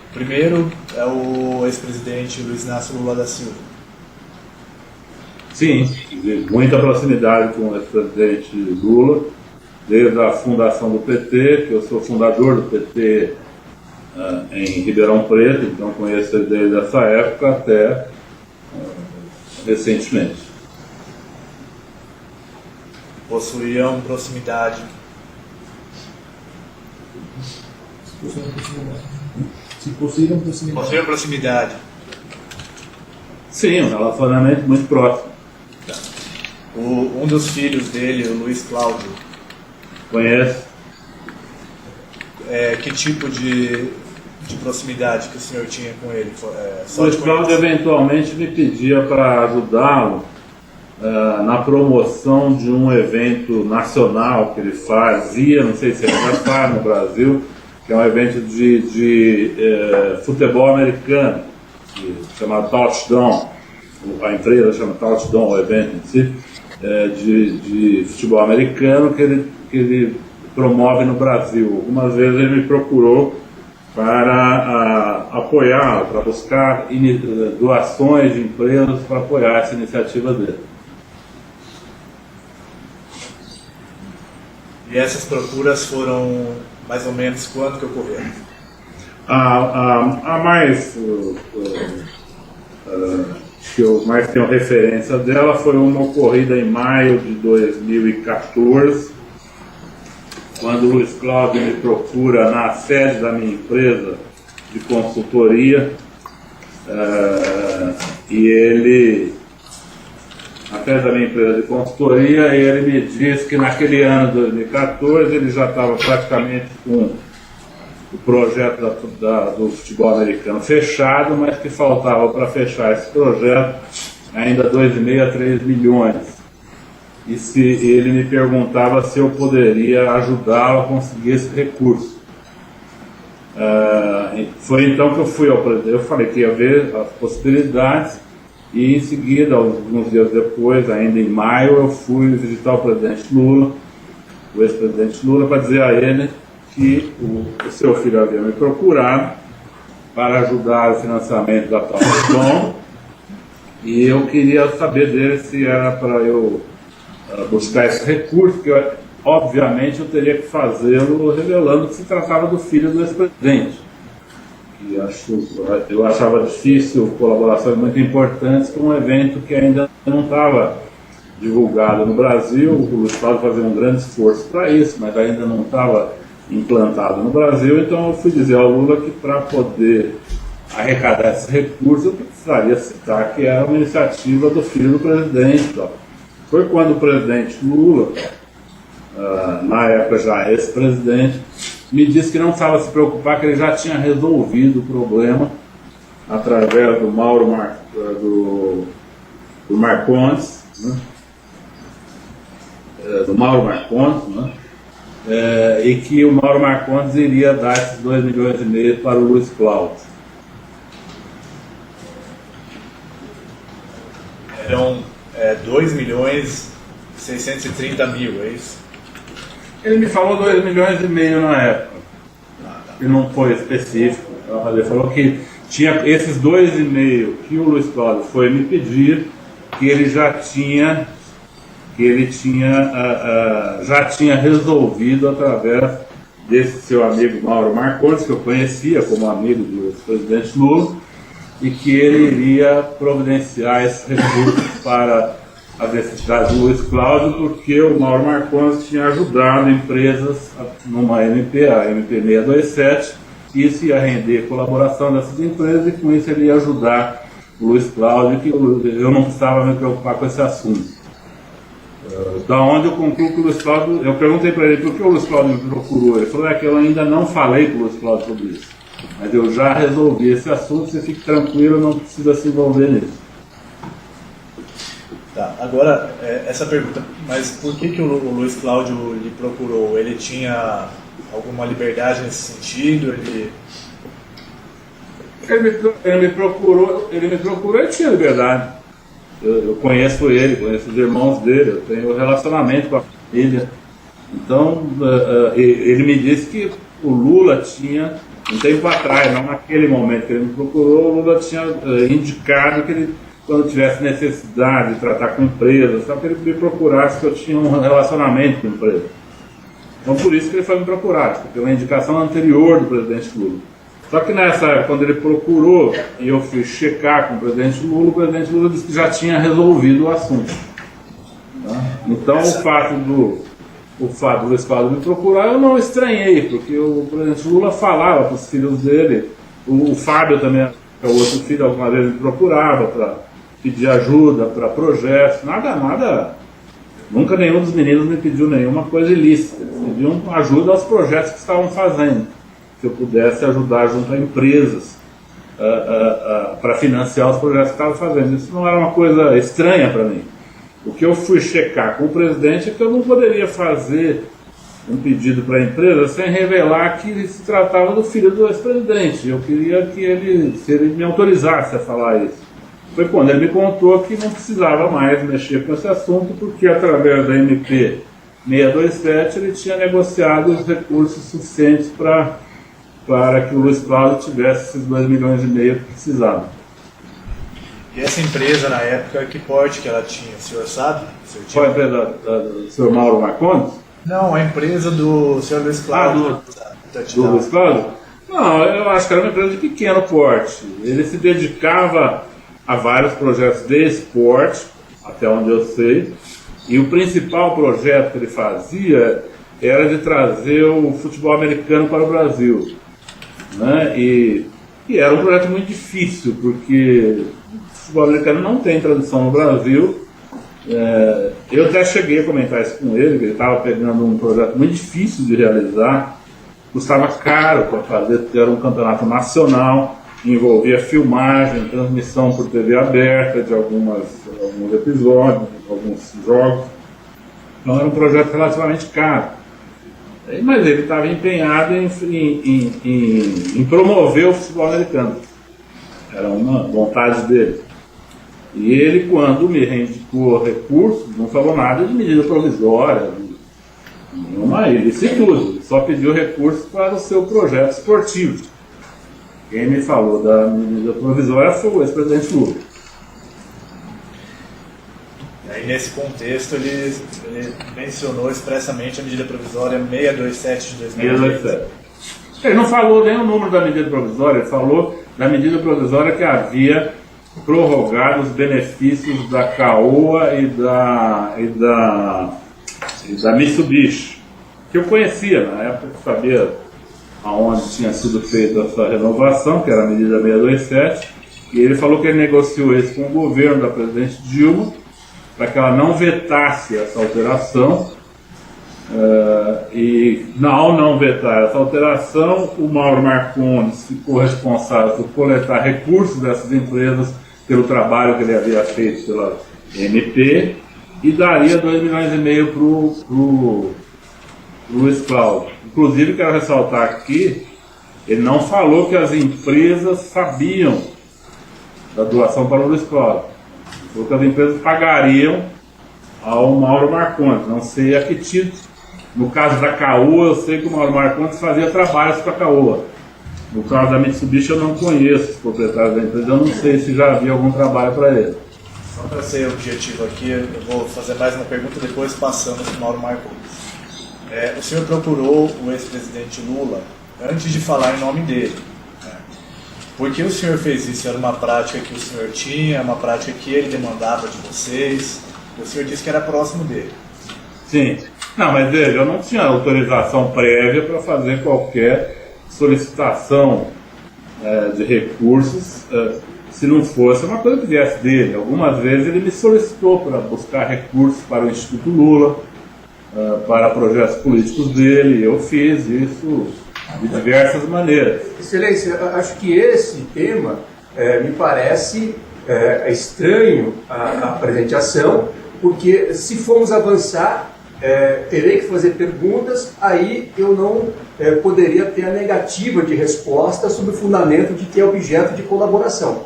O primeiro é o ex-presidente Luiz Inácio Lula da Silva. Sim, de muita proximidade com o ex-presidente Lula, desde a fundação do PT, que eu sou fundador do PT em Ribeirão Preto, então conheço ele desde essa época até recentemente. Possuíam proximidade. Se possuíram proximidade. Possuíam proximidade. Sim, um relacionamento muito próximo. Um dos filhos dele, o Luiz Cláudio, Conhece? Que tipo de proximidade que o senhor tinha com ele? O Luiz Cláudio eventualmente me pedia para ajudá-lo na promoção de um evento nacional que ele fazia, não sei se ele ainda faz no Brasil, que é um evento de futebol americano, chamado Touchdown. A empresa chama Touchdown, o evento em si. de futebol americano que ele promove no Brasil. Algumas vezes ele me procurou para apoiar, para buscar doações de empresas para apoiar essa iniciativa dele. E essas procuras foram mais ou menos quando que ocorreram? A mais que eu mais tenho referência dela foi uma ocorrida em maio de 2014, quando o Luiz Cláudio me procura na sede da minha empresa de consultoria, e ele, na sede da minha empresa de consultoria, ele me disse que naquele ano de 2014 ele já estava praticamente com o projeto do futebol americano fechado, mas que faltava para fechar esse projeto ainda 2,5 a 3 milhões. E se ele me perguntava se eu poderia ajudá-lo a conseguir esse recurso. Foi então que eu fui ao presidente. Eu falei que ia ver as possibilidades, e em seguida, alguns dias depois, ainda em maio, eu fui visitar o presidente Lula, o ex-presidente Lula, para dizer a ele que o seu filho havia me procurado para ajudar o financiamento da tal questão, e eu queria saber dele se era para eu buscar esse recurso, que obviamente eu teria que fazê-lo revelando que se tratava do filho do ex-presidente. Eu achava difícil colaborações muito importantes com um evento que ainda não estava divulgado no Brasil. O Luiz Cláudio fazia um grande esforço para isso, mas ainda não estava implantado no Brasil. Então eu fui dizer ao Lula que para poder arrecadar esse recurso eu precisaria citar que era uma iniciativa do filho do presidente. Foi quando o presidente Lula, na época já ex-presidente, me disse que não precisava se preocupar, que ele já tinha resolvido o problema através do do Marcondes, né? Do Mauro Marcondes, né? E que o Mauro Marcondes iria dar esses 2,5 milhões para o Luiz Cláudio. Eram 2.630.000, é isso? Ele me falou 2,5 milhões na época. E não foi específico. Ele falou que tinha esses 2,5 que o Luiz Cláudio foi me pedir, que ele já tinha resolvido através desse seu amigo Mauro Marcondes, que eu conhecia como amigo do ex-presidente Lula, e que ele iria providenciar esses recursos para as necessidades do Luiz Cláudio, porque o Mauro Marcondes tinha ajudado empresas numa MP, a MP 627, e isso ia render a colaboração dessas empresas, e com isso ele ia ajudar o Luiz Cláudio, que eu não precisava me preocupar com esse assunto. Da onde eu concluo que o Luiz Cláudio, eu perguntei para ele por que o Luiz Cláudio me procurou. Ele falou que eu ainda não falei com o Luiz Cláudio sobre isso, mas eu já resolvi esse assunto, você fique tranquilo, não precisa se envolver nisso. Tá, agora, essa pergunta, mas por que o Luiz Cláudio lhe procurou? Ele tinha alguma liberdade nesse sentido? Ele me procurou e tinha liberdade. Eu conheço ele, conheço os irmãos dele, eu tenho relacionamento com a família. Então, ele me disse que o Lula tinha, um tempo atrás, não naquele momento que ele me procurou, o Lula tinha indicado que ele, quando tivesse necessidade de tratar com empresas, só que ele me procurasse, que eu tinha um relacionamento com empresa. Então por isso que ele foi me procurar, pela indicação anterior do presidente Lula. Só que nessa época, quando ele procurou e eu fui checar com o presidente Lula disse que já tinha resolvido o assunto. Tá? Então o fato do Luiz Cláudio me procurar, eu não estranhei, porque o presidente Lula falava para os filhos dele, o Fábio também, que é o outro filho, alguma vez me procurava para pedir ajuda para projetos, nada, nunca nenhum dos meninos me pediu nenhuma coisa ilícita, eles pediam ajuda aos projetos que estavam fazendo, que eu pudesse ajudar junto a empresas para financiar os projetos que estavam fazendo. Isso não era uma coisa estranha para mim. O que eu fui checar com o presidente é que eu não poderia fazer um pedido para a empresa sem revelar que se tratava do filho do ex-presidente. Eu queria que se ele me autorizasse a falar isso. foi quando ele me contou que não precisava mais mexer com esse assunto, porque através da MP 627 ele tinha negociado os recursos suficientes para que o Luiz Cláudio tivesse esses 2,5 milhões que precisava. E essa empresa, na época, que porte que ela tinha? O senhor sabe? Qual a empresa do senhor Mauro Marcondes? Não, a empresa do senhor Luiz Cláudio. Do Luiz Cláudio? Não, eu acho que era uma empresa de pequeno porte. Ele se dedicava a vários projetos de esporte, até onde eu sei, e o principal projeto que ele fazia era de trazer o futebol americano para o Brasil, né? E era um projeto muito difícil, porque o futebol americano não tem tradução no Brasil. Eu até cheguei a comentar isso com ele, que ele estava pegando um projeto muito difícil de realizar, custava caro para fazer, porque era um campeonato nacional, envolvia filmagem, transmissão por TV aberta de alguns episódios, alguns jogos. Então era um projeto relativamente caro. Mas ele estava empenhado em promover o futebol americano. Era uma vontade dele. E ele, quando me reivindicou recursos, não falou nada de medida provisória, nenhuma, ele disse tudo. Ele só pediu recursos para o seu projeto esportivo. Quem me falou da medida provisória foi o ex-presidente Lula. E aí, nesse contexto, ele mencionou expressamente a medida provisória 627 de 2020. Ele não falou nem o número da medida provisória, ele falou da medida provisória que havia prorrogado os benefícios da Caoa e da Mitsubishi, que eu conhecia na época, sabia aonde tinha sido feita essa renovação, que era a medida 627, e ele falou que ele negociou isso com o governo da presidente Dilma, para que ela não vetasse essa alteração, e ao não vetar essa alteração, o Mauro Marcondes ficou responsável por coletar recursos dessas empresas pelo trabalho que ele havia feito pela MP, e daria 2,5 milhões para o Luiz Cláudio. Inclusive, quero ressaltar aqui, ele não falou que as empresas sabiam da doação para o Luiz Cláudio. Ele falou que as empresas pagariam ao Mauro Marcondes, não sei a que título. No caso da Caoa, eu sei que o Mauro Marcondes fazia trabalhos para a Caoa. No caso da Mitsubishi, eu não conheço os proprietários da empresa, eu não sei se já havia algum trabalho para ele. Só para ser objetivo aqui, eu vou fazer mais uma pergunta, depois passando para o Mauro Marcondes. O senhor procurou o ex-presidente Lula antes de falar em nome dele. Né? Por que o senhor fez isso? Era uma prática que o senhor tinha, uma prática que ele demandava de vocês? O senhor disse que era próximo dele. Sim. Não, mas veja, eu não tinha autorização prévia para fazer qualquer solicitação de recursos, se não fosse uma coisa que viesse dele. Algumas vezes ele me solicitou para buscar recursos para o Instituto Lula, para projetos políticos dele, e eu fiz isso de diversas maneiras. Excelência, acho que esse tema me parece estranho a apresentação, porque se formos avançar, terei que fazer perguntas, aí eu não poderia ter a negativa de resposta sobre o fundamento de que é objeto de colaboração.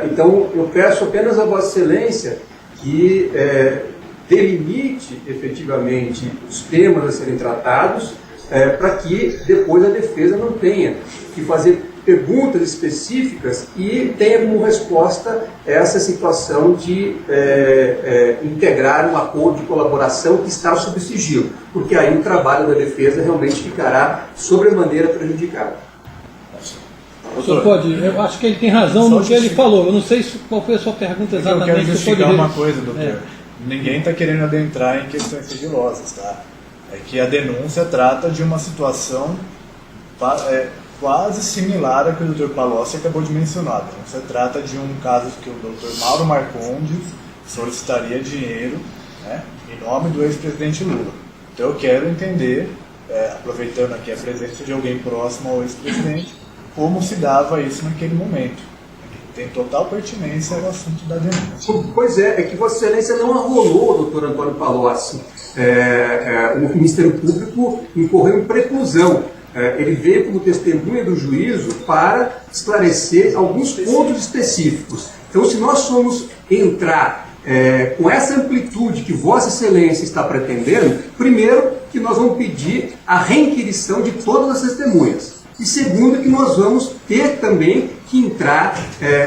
Então, eu peço apenas a Vossa Excelência que delimite efetivamente os temas a serem tratados, para que depois a defesa não tenha que fazer perguntas específicas e tenha como resposta essa situação de integrar um acordo de colaboração que está sob sigilo, porque aí o trabalho da defesa realmente ficará sobremaneira prejudicado. O senhor pode, eu acho que ele tem razão no que ele falou, eu não sei qual foi a sua pergunta exatamente. Eu quero justificar uma coisa, doutor. Ninguém está querendo adentrar em questões sigilosas, tá? É que a denúncia trata de uma situação quase similar à que o Dr. Palocci acabou de mencionar. Então, se trata de um caso que o Dr. Mauro Marcondes solicitaria dinheiro, né, em nome do ex-presidente Lula. Então eu quero entender, aproveitando aqui a presença de alguém próximo ao ex-presidente, como se dava isso naquele momento. Tem total pertinência ao assunto da denúncia. Pois é que Vossa Excelência não arrolou o Dr. Antônio Palocci. O Ministério Público incorreu em preclusão. Ele veio como testemunha do juízo para esclarecer alguns pontos específicos. Então, se nós formos entrar com essa amplitude que Vossa Excelência está pretendendo, primeiro, que nós vamos pedir a reinquirição de todas as testemunhas. E segundo, que nós vamos ter também que entrar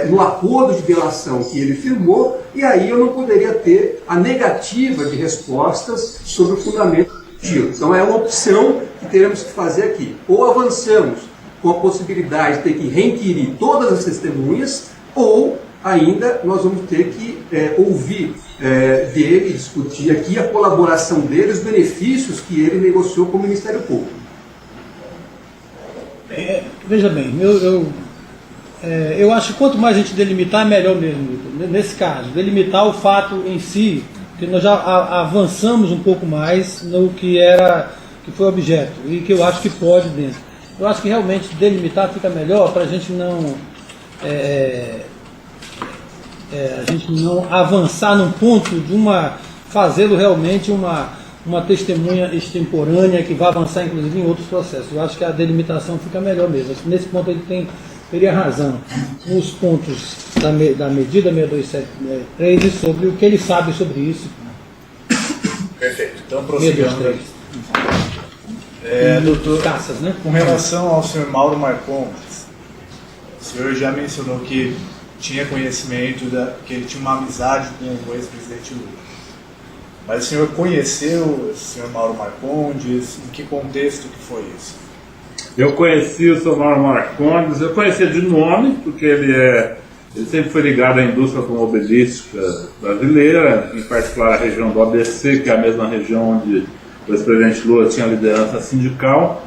no acordo de delação que ele firmou, e aí eu não poderia ter a negativa de respostas sobre o fundamento do tiro. Então é uma opção que teremos que fazer aqui. Ou avançamos com a possibilidade de ter que reinquirir todas as testemunhas, ou ainda nós vamos ter que ouvir dele, discutir aqui a colaboração dele, os benefícios que ele negociou com o Ministério Público. Veja bem, eu acho que quanto mais a gente delimitar, melhor mesmo. Nesse caso, delimitar o fato em si, que nós já avançamos um pouco mais no que foi objeto, e que eu acho que pode dentro. Eu acho que realmente delimitar fica melhor para a gente não avançar num ponto de fazê-lo realmente uma testemunha extemporânea que vai avançar inclusive em outros processos. Eu acho que a delimitação fica melhor mesmo. Acho que nesse ponto ele teria razão nos pontos da medida 6273 e sobre o que ele sabe sobre isso. Perfeito. Então prosseguindo. Doutor, Caças, né? Com relação ao senhor Mauro Marcondes, o senhor já mencionou que tinha conhecimento que ele tinha uma amizade com o ex-presidente Lula. Mas o senhor conheceu o senhor Mauro Marcondes? Em que contexto que foi isso? Eu conheci o senhor Mauro Marcondes, eu conhecia de nome, porque ele sempre foi ligado à indústria automobilística brasileira, em particular a região do ABC, que é a mesma região onde o ex-presidente Lula tinha liderança sindical.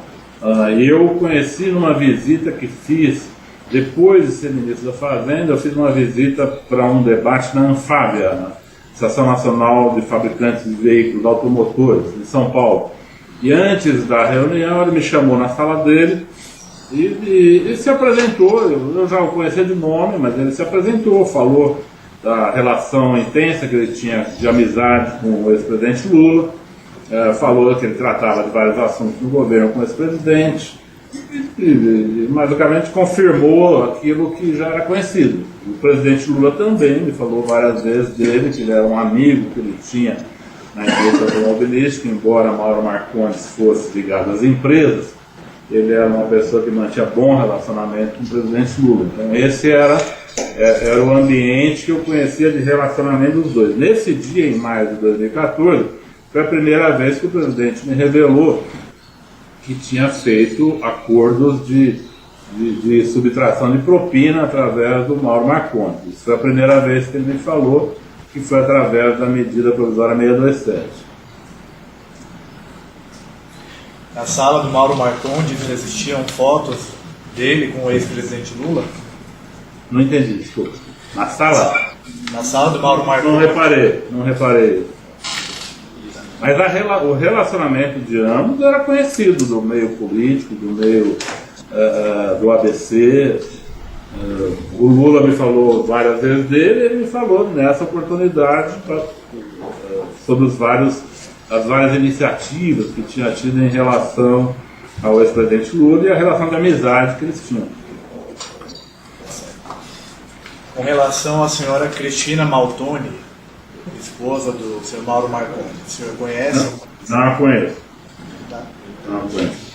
Eu o conheci numa visita que fiz, depois de ser ministro da Fazenda, eu fiz uma visita para um debate na Anfávia, na Associação Nacional de Fabricantes de Veículos Automotores, em São Paulo. E antes da reunião, ele me chamou na sala dele e se apresentou. Eu já o conhecia de nome, mas ele se apresentou, falou da relação intensa que ele tinha de amizade com o ex-presidente Lula, falou que ele tratava de vários assuntos no governo com o ex-presidente, e basicamente confirmou aquilo que já era conhecido. O presidente Lula também me falou várias vezes dele, que ele era um amigo que ele tinha na indústria automobilística, embora Mauro Marcondes fosse ligado às empresas, ele era uma pessoa que mantinha bom relacionamento com o presidente Lula. Então esse era o ambiente que eu conhecia de relacionamento dos dois. Nesse dia, em maio de 2014, foi a primeira vez que o presidente me revelou que tinha feito acordos de subtração de propina através do Mauro Marcondes. Isso foi a primeira vez que ele me falou, que foi através da medida provisória 627. Na sala do Mauro Marcondes existiam fotos dele com o ex-presidente Lula? Não entendi, desculpa. Na sala? Na sala do Mauro Marcondes. Não reparei. Mas o relacionamento de ambos era conhecido do meio político, do meio do ABC. O Lula me falou várias vezes dele, e ele me falou nessa oportunidade sobre as várias iniciativas que tinha tido em relação ao ex-presidente Lula e a relação de amizade que eles tinham. Com relação à senhora Cristina Maltoni, esposa do senhor Mauro Marcondes, o senhor conhece? Não conheço. Tá. Não conheço.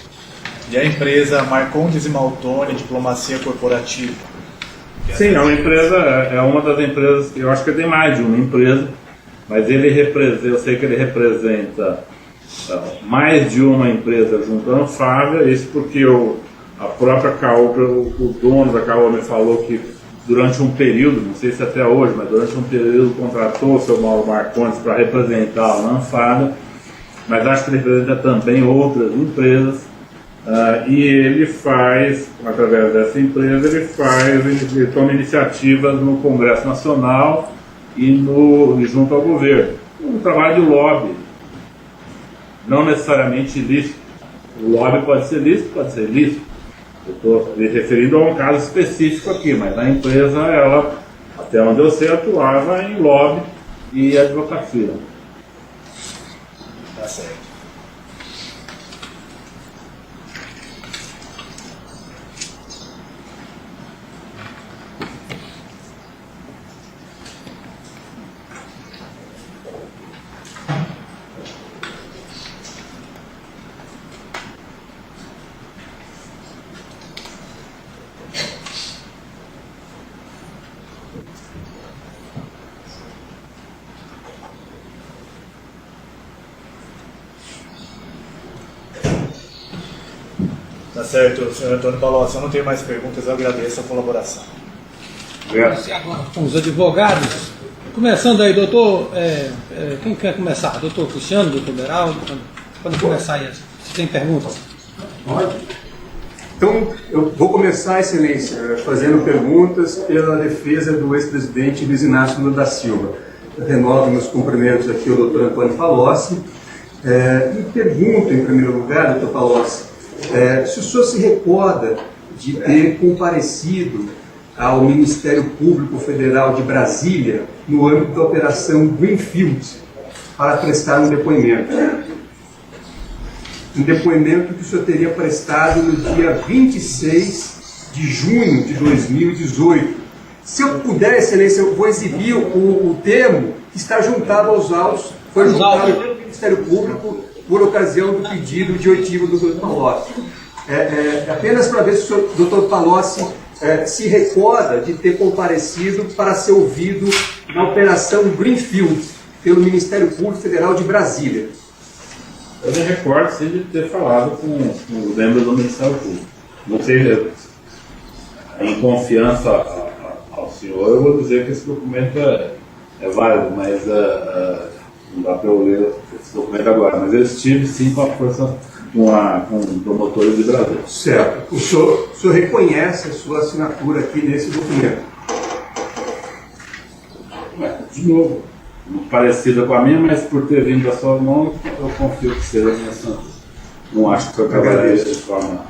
E a empresa Marcondes e Maltoni Diplomacia Corporativa? Sim, é uma empresa, é uma das empresas, eu acho que tem mais de uma empresa, mas eu sei que ele representa mais de uma empresa junto à Anfávia, isso porque a própria Caoa, o dono da Caoa me falou que durante um período, não sei se até hoje, mas durante um período contratou o seu Mauro Marcondes para representá-lo na Anfávia, mas acho que ele representa também outras empresas, e ele faz, através dessa empresa, ele toma iniciativas no Congresso Nacional e junto ao governo. Um trabalho de lobby, não necessariamente ilícito. O lobby pode ser lícito, pode ser ilícito. Eu estou me referindo a um caso específico aqui, mas a empresa, ela, até onde eu sei, atuava em lobby e advocacia. Tá certo. Tá certo, senhor Antônio Palocci, eu não tenho mais perguntas, eu agradeço a colaboração. Obrigado. E agora com os advogados. Começando aí, doutor. Quem quer começar? Doutor Cristiano, doutor Beraldo? Quando começar aí, se tem perguntas? Pode. Então, eu vou começar, Excelência, fazendo perguntas pela defesa do ex-presidente Luiz Inácio Lula da Silva. Eu renovo meus cumprimentos aqui ao doutor Antônio Palocci. E pergunto, em primeiro lugar, doutor Palocci, se o senhor se recorda de ter comparecido ao Ministério Público Federal de Brasília no âmbito da Operação Greenfield para prestar um depoimento. Um depoimento que o senhor teria prestado no dia 26 de junho de 2018. Se eu puder, Excelência, eu vou exibir o termo que está juntado aos autos, foi juntado pelo Ministério Público por ocasião do pedido de oitiva do Dr. Palocci. Apenas para ver se o Dr. Palocci se recorda de ter comparecido para ser ouvido na Operação Greenfield pelo Ministério Público Federal de Brasília. Eu me recordo, sim, de ter falado com o membro do Ministério Público. Não sei, em confiança ao senhor, eu vou dizer que esse documento é válido, mas não dá para eu ler esse documento agora. Mas eu estive, sim, com a força, com promotores de Brasília. Certo. O senhor reconhece a sua assinatura aqui nesse documento? De novo, parecida com a minha, mas por ter vindo da sua mão, eu confio que seja a minha assinatura. Não acho que eu trabalhei de forma...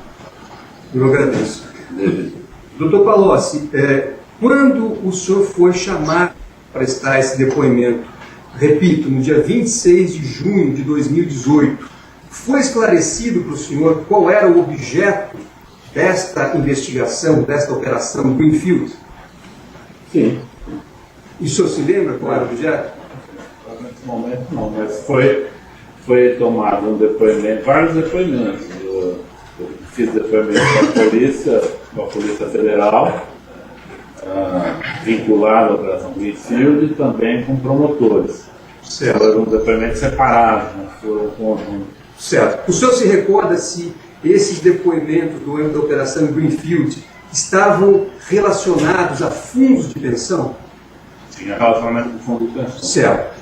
Eu agradeço. devida. Doutor Palocci, quando o senhor foi chamado para prestar esse depoimento, repito, no dia 26 de junho de 2018, foi esclarecido para o senhor qual era o objeto desta investigação, desta operação Greenfield? Sim. E o senhor se lembra qual era o objeto? Nesse momento não, mas foi tomado um depoimento, vários depoimentos. Eu fiz depoimento com a Polícia Federal, vinculado à Operação Greenfield, e também com promotores. Certo. Foram depoimentos separados, não foram conjuntos. Certo. O senhor se recorda se esses depoimentos do âmbito da Operação Greenfield estavam relacionados a fundos de pensão? Tinha relacionamento com o fundo de pensão. Certo.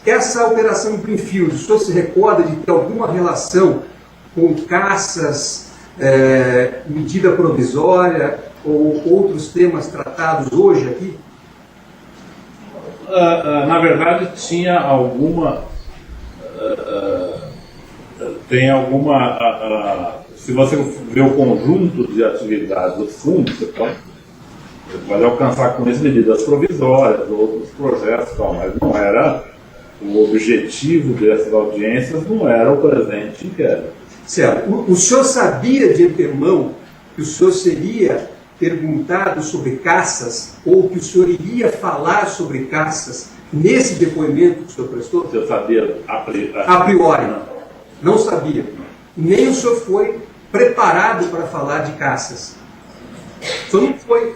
Essa Operação Greenfield, o senhor se recorda de ter alguma relação com caças, medida provisória ou outros temas tratados hoje aqui? Na verdade, tinha alguma... tem alguma... se você ver o conjunto de atividades do fundo, você pode alcançar com isso medidas provisórias, outros projetos, mas não era o objetivo dessas audiências, não era o presente inquérito. Certo. O senhor sabia de antemão que o senhor seria perguntado sobre caças ou que o senhor iria falar sobre caças nesse depoimento que o senhor prestou? Você sabia A priori. Não sabia. Nem o senhor foi preparado para falar de caças. O senhor não foi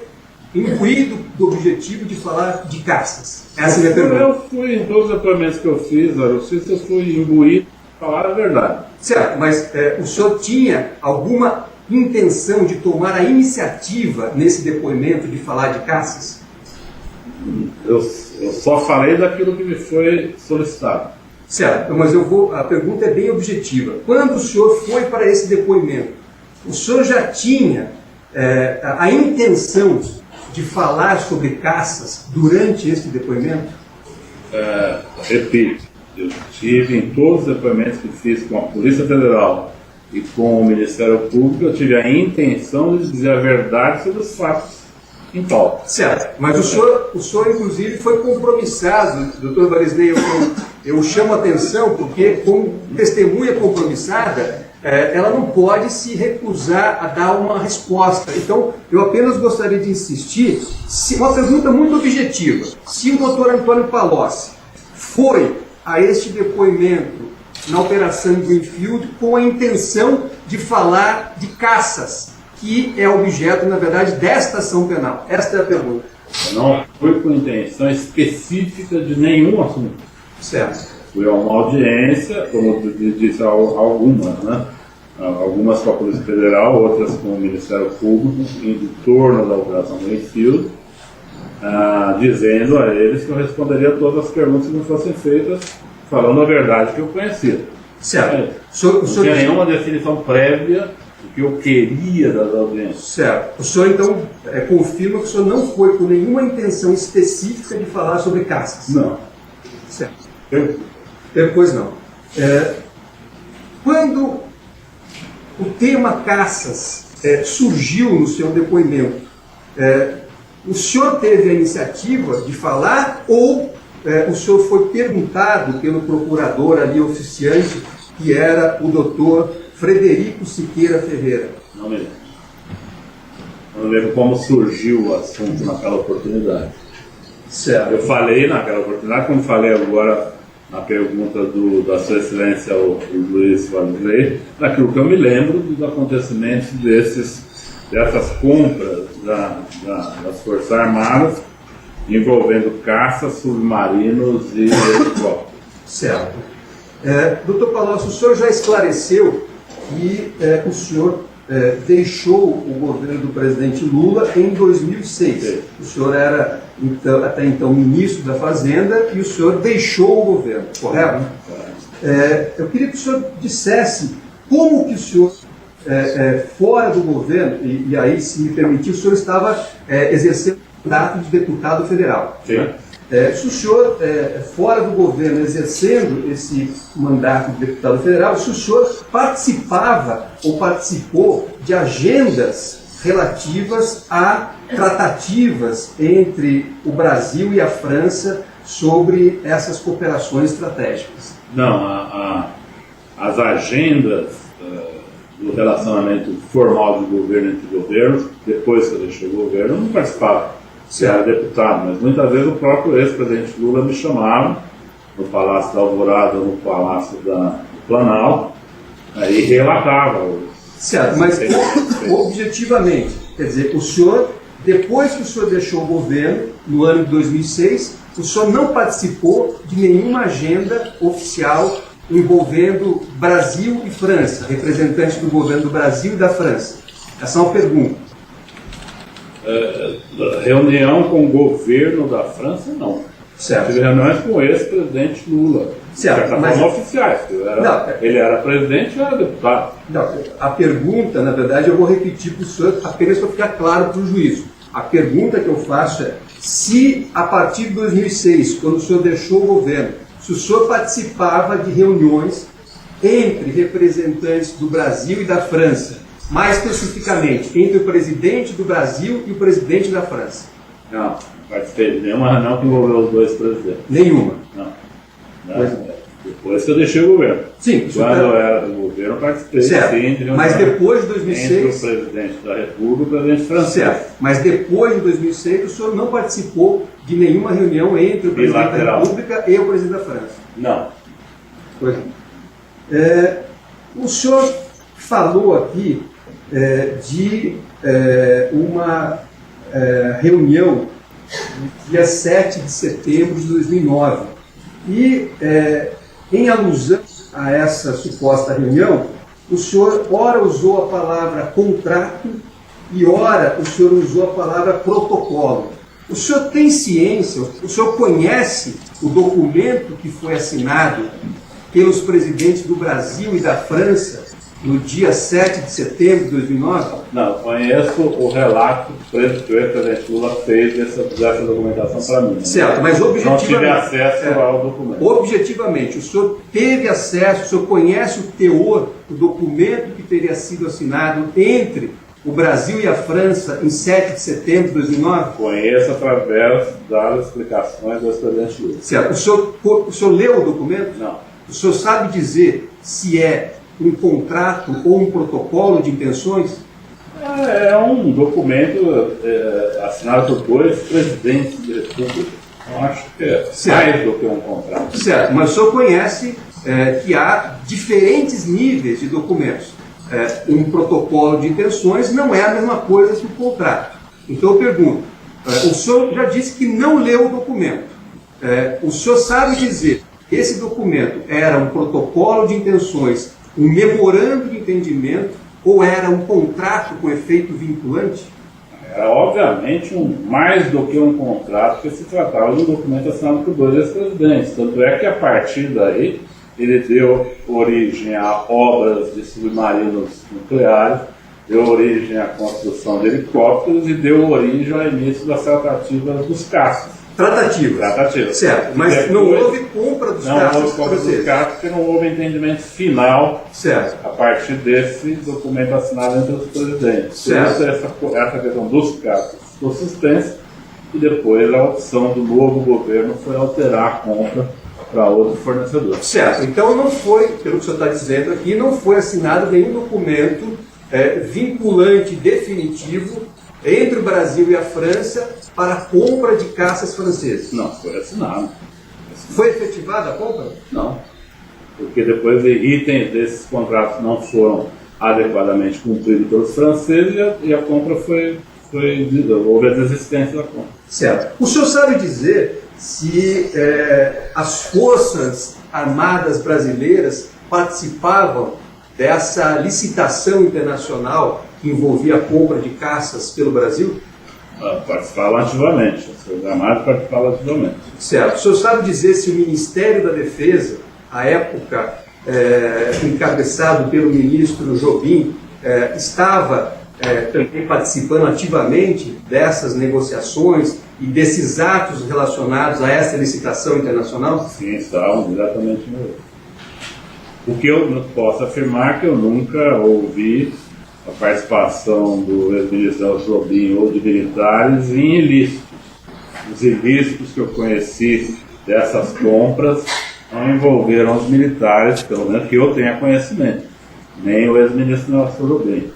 imbuído do objetivo de falar de caças. Essa é a minha pergunta. Eu fui, em todos os depoimentos que eu fiz na justiça, eu fui imbuído para falar a verdade. Certo, mas o senhor tinha alguma intenção de tomar a iniciativa nesse depoimento de falar de caças? Eu só falei daquilo que me foi solicitado. Certo, mas a pergunta é bem objetiva. Quando o senhor foi para esse depoimento, o senhor já tinha a intenção de falar sobre caças durante esse depoimento? Repito, eu tive em todos os depoimentos que fiz com a Polícia Federal e com o Ministério Público, eu tive a intenção de dizer a verdade sobre os fatos em pauta. Certo, mas o senhor inclusive foi compromissado, doutor Varisley, eu chamo a atenção porque como testemunha compromissada, ela não pode se recusar a dar uma resposta. Então, eu apenas gostaria de insistir, uma pergunta muito objetiva. Se o doutor Antônio Palocci foi a este depoimento na Operação Greenfield com a intenção de falar de caças, que é objeto, na verdade, desta ação penal. Esta é a pergunta. Eu não fui com intenção específica de nenhum assunto. Certo. Fui a uma audiência, como disse algumas, né? algumas com a Polícia Federal, outras com o Ministério Público, em torno da Operação Greenfield, dizendo a eles que eu responderia a todas as perguntas que me fossem feitas, falando a verdade que eu conhecia. Certo. Não tinha nenhuma definição prévia do que eu queria das audiências. Certo. O senhor, então, confirma que o senhor não foi com nenhuma intenção específica de falar sobre caças? Não. Certo. Pois não. Quando o tema caças surgiu no seu depoimento, o senhor teve a iniciativa de falar ou o senhor foi perguntado pelo procurador ali oficiante, que era o doutor Frederico Siqueira Ferreira? Não me lembro. Não lembro como surgiu o assunto naquela oportunidade. Certo. Eu falei naquela oportunidade, como falei agora na pergunta da Sua Excelência, o Luiz Vanderlei, daquilo que eu me lembro dos acontecimentos dessas compras das Forças Armadas envolvendo caças, submarinos e helicópteros. Certo. Doutor Palocci, o senhor já esclareceu que o senhor deixou o governo do presidente Lula em 2006. Sim. O senhor era até então ministro da Fazenda e o senhor deixou o governo, correto? Eu queria que o senhor dissesse como que o senhor, fora do governo, e aí, se me permitir, o senhor estava exercendo o mandato de deputado federal. Sim. Se o senhor, fora do governo, exercendo esse mandato de deputado federal, se o senhor participava ou participou de agendas relativas a tratativas entre o Brasil e a França sobre essas cooperações estratégicas? Não, as agendas do relacionamento formal de governo entre governos, depois que eu deixei o governo, eu não participava. Se era deputado, mas muitas vezes o próprio ex-presidente Lula me chamava no Palácio da Alvorada, no Palácio do Planalto, e relatava. Certo, mas objetivamente, quer dizer, o senhor, depois que o senhor deixou o governo, no ano de 2006, o senhor não participou de nenhuma agenda oficial envolvendo Brasil e França, representantes do governo do Brasil e da França. Essa é uma pergunta. Reunião com o governo da França, não. Certo. Tive reuniões com o ex-presidente Lula. Certo, mas oficiais. Ele era presidente e eu era deputado. Não, a pergunta, na verdade, eu vou repetir para o senhor, apenas para ficar claro para o juízo. A pergunta que eu faço é, se a partir de 2006, quando o senhor deixou o governo, se o senhor participava de reuniões entre representantes do Brasil e da França, mais especificamente, entre o presidente do Brasil e o presidente da França? Não participei de nenhuma reunião que envolveu os dois presidentes. Nenhuma? Não. Depois que eu deixei o governo. Sim. Quando eu era do governo, eu participei. Certo. Sim, de mas depois de 2006... Entre o presidente da República e o presidente francês. Certo. Mas depois de 2006, o senhor não participou de nenhuma reunião entre o presidente da República e o presidente da França? Não. Pois o senhor falou aqui de uma reunião no dia 7 de setembro de 2009. E, em alusão a essa suposta reunião, o senhor ora usou a palavra contrato e ora o senhor usou a palavra protocolo. O senhor tem ciência, o senhor conhece o documento que foi assinado pelos presidentes do Brasil e da França no dia 7 de setembro de 2009? Não, conheço o relato que o ex-presidente Lula fez dessa documentação para mim. Certo, mas objetivamente... Não tive acesso ao documento. Objetivamente, o senhor teve acesso, o senhor conhece o teor do documento que teria sido assinado entre o Brasil e a França em 7 de setembro de 2009? Conheço através das explicações do ex-presidente Lula. Certo. O senhor leu o documento? Não. O senhor sabe dizer se é um contrato ou um protocolo de intenções? É um documento assinado por dois presidentes da República. Eu acho que é mais do que um contrato. Certo, mas o senhor conhece que há diferentes níveis de documentos. Um protocolo de intenções não é a mesma coisa que um contrato. Então eu pergunto, o senhor já disse que não leu o documento. O senhor sabe dizer que esse documento era um protocolo de intenções um memorando de entendimento ou era um contrato com efeito vinculante? Era, obviamente, mais do que um contrato, que se tratava de um documento assinado por dois ex-presidentes. Tanto é que, a partir daí, ele deu origem a obras de submarinos nucleares, deu origem à construção de helicópteros e deu origem ao início das tratativas dos caças. Tratativas. Certo, mas depois, não houve compra dos caças. Não houve compra dos caças porque não houve entendimento final, certo, a partir desse documento assinado entre os presidentes. Certo. Por isso, essa questão dos caças ficou suspensa e depois a opção do novo governo foi alterar a compra para outro fornecedor. Certo, então não foi, pelo que o senhor está dizendo aqui, não foi assinado nenhum documento vinculante definitivo entre o Brasil e a França para a compra de caças franceses. Não, foi assinado. Foi efetivada a compra? Não, porque depois itens desses contratos não foram adequadamente cumpridos pelos franceses e a compra houve a desistência da compra. Certo. O senhor sabe dizer se as forças armadas brasileiras participavam dessa licitação internacional que envolvia a compra de caças pelo Brasil? Participavam ativamente, as Forças Armadas participavam ativamente. Certo. O senhor sabe dizer se o Ministério da Defesa, à época encabeçado pelo ministro Jobim, estava também participando ativamente dessas negociações e desses atos relacionados a essa licitação internacional? Sim, estavam exatamente no. O que eu posso afirmar é que eu nunca ouvi a participação do ex-ministro Jobim ou de militares em ilícitos. Os ilícitos que eu conheci dessas compras não envolveram os militares, pelo menos que eu tenha conhecimento, nem o ex-ministro Jobim.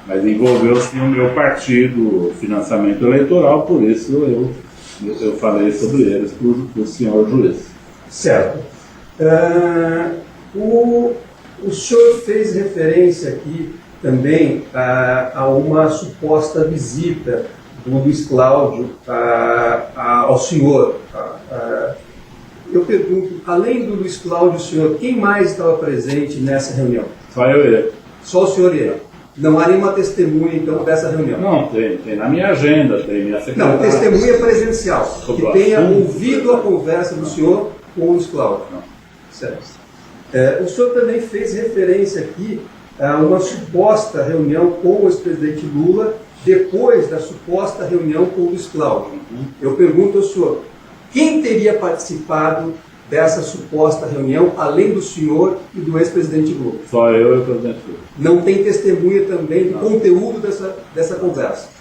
Mas envolveu sim o meu partido, o financiamento eleitoral, por isso eu falei sobre eles para o senhor juiz. Certo. O senhor fez referência aqui também a uma suposta visita do Luiz Cláudio ao senhor. Eu pergunto, além do Luiz Cláudio, senhor, quem mais estava presente nessa reunião? Só eu e ele. Só o senhor e ele. Não há nenhuma testemunha, então, dessa reunião? Não, tem na minha agenda, tem minha secretária. Não, testemunha presencial, que tenha ouvido a conversa do senhor com o Luiz Cláudio. Não. Certo. O senhor também fez referência aqui a uma suposta reunião com o ex-presidente Lula depois da suposta reunião com o Luiz Cláudio. Eu pergunto ao senhor, quem teria participado dessa suposta reunião, além do senhor e do ex-presidente Lula? Só eu e o presidente Lula. Não tem testemunha também do conteúdo dessa conversa?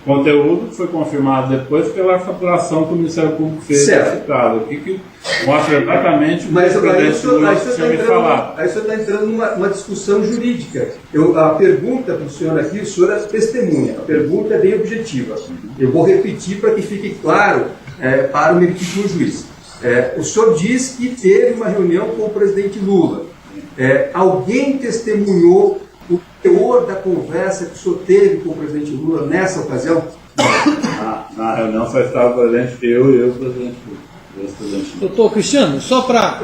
O conteúdo foi confirmado depois pela apuração que o Ministério Público fez. Certo. Aqui que mostra exatamente o que Mas o presidente Lula tinha me falado. aí o senhor está entrando numa discussão jurídica. A pergunta para o senhor aqui, o senhor é testemunha. A pergunta é bem objetiva. Eu vou repetir para que fique claro para o legítimo juiz. O senhor diz que teve uma reunião com o presidente Lula. Alguém testemunhou o teor da conversa que o senhor teve com o presidente Lula nessa ocasião? Na reunião só estava presente eu e o presidente Lula. Doutor Cristiano, só para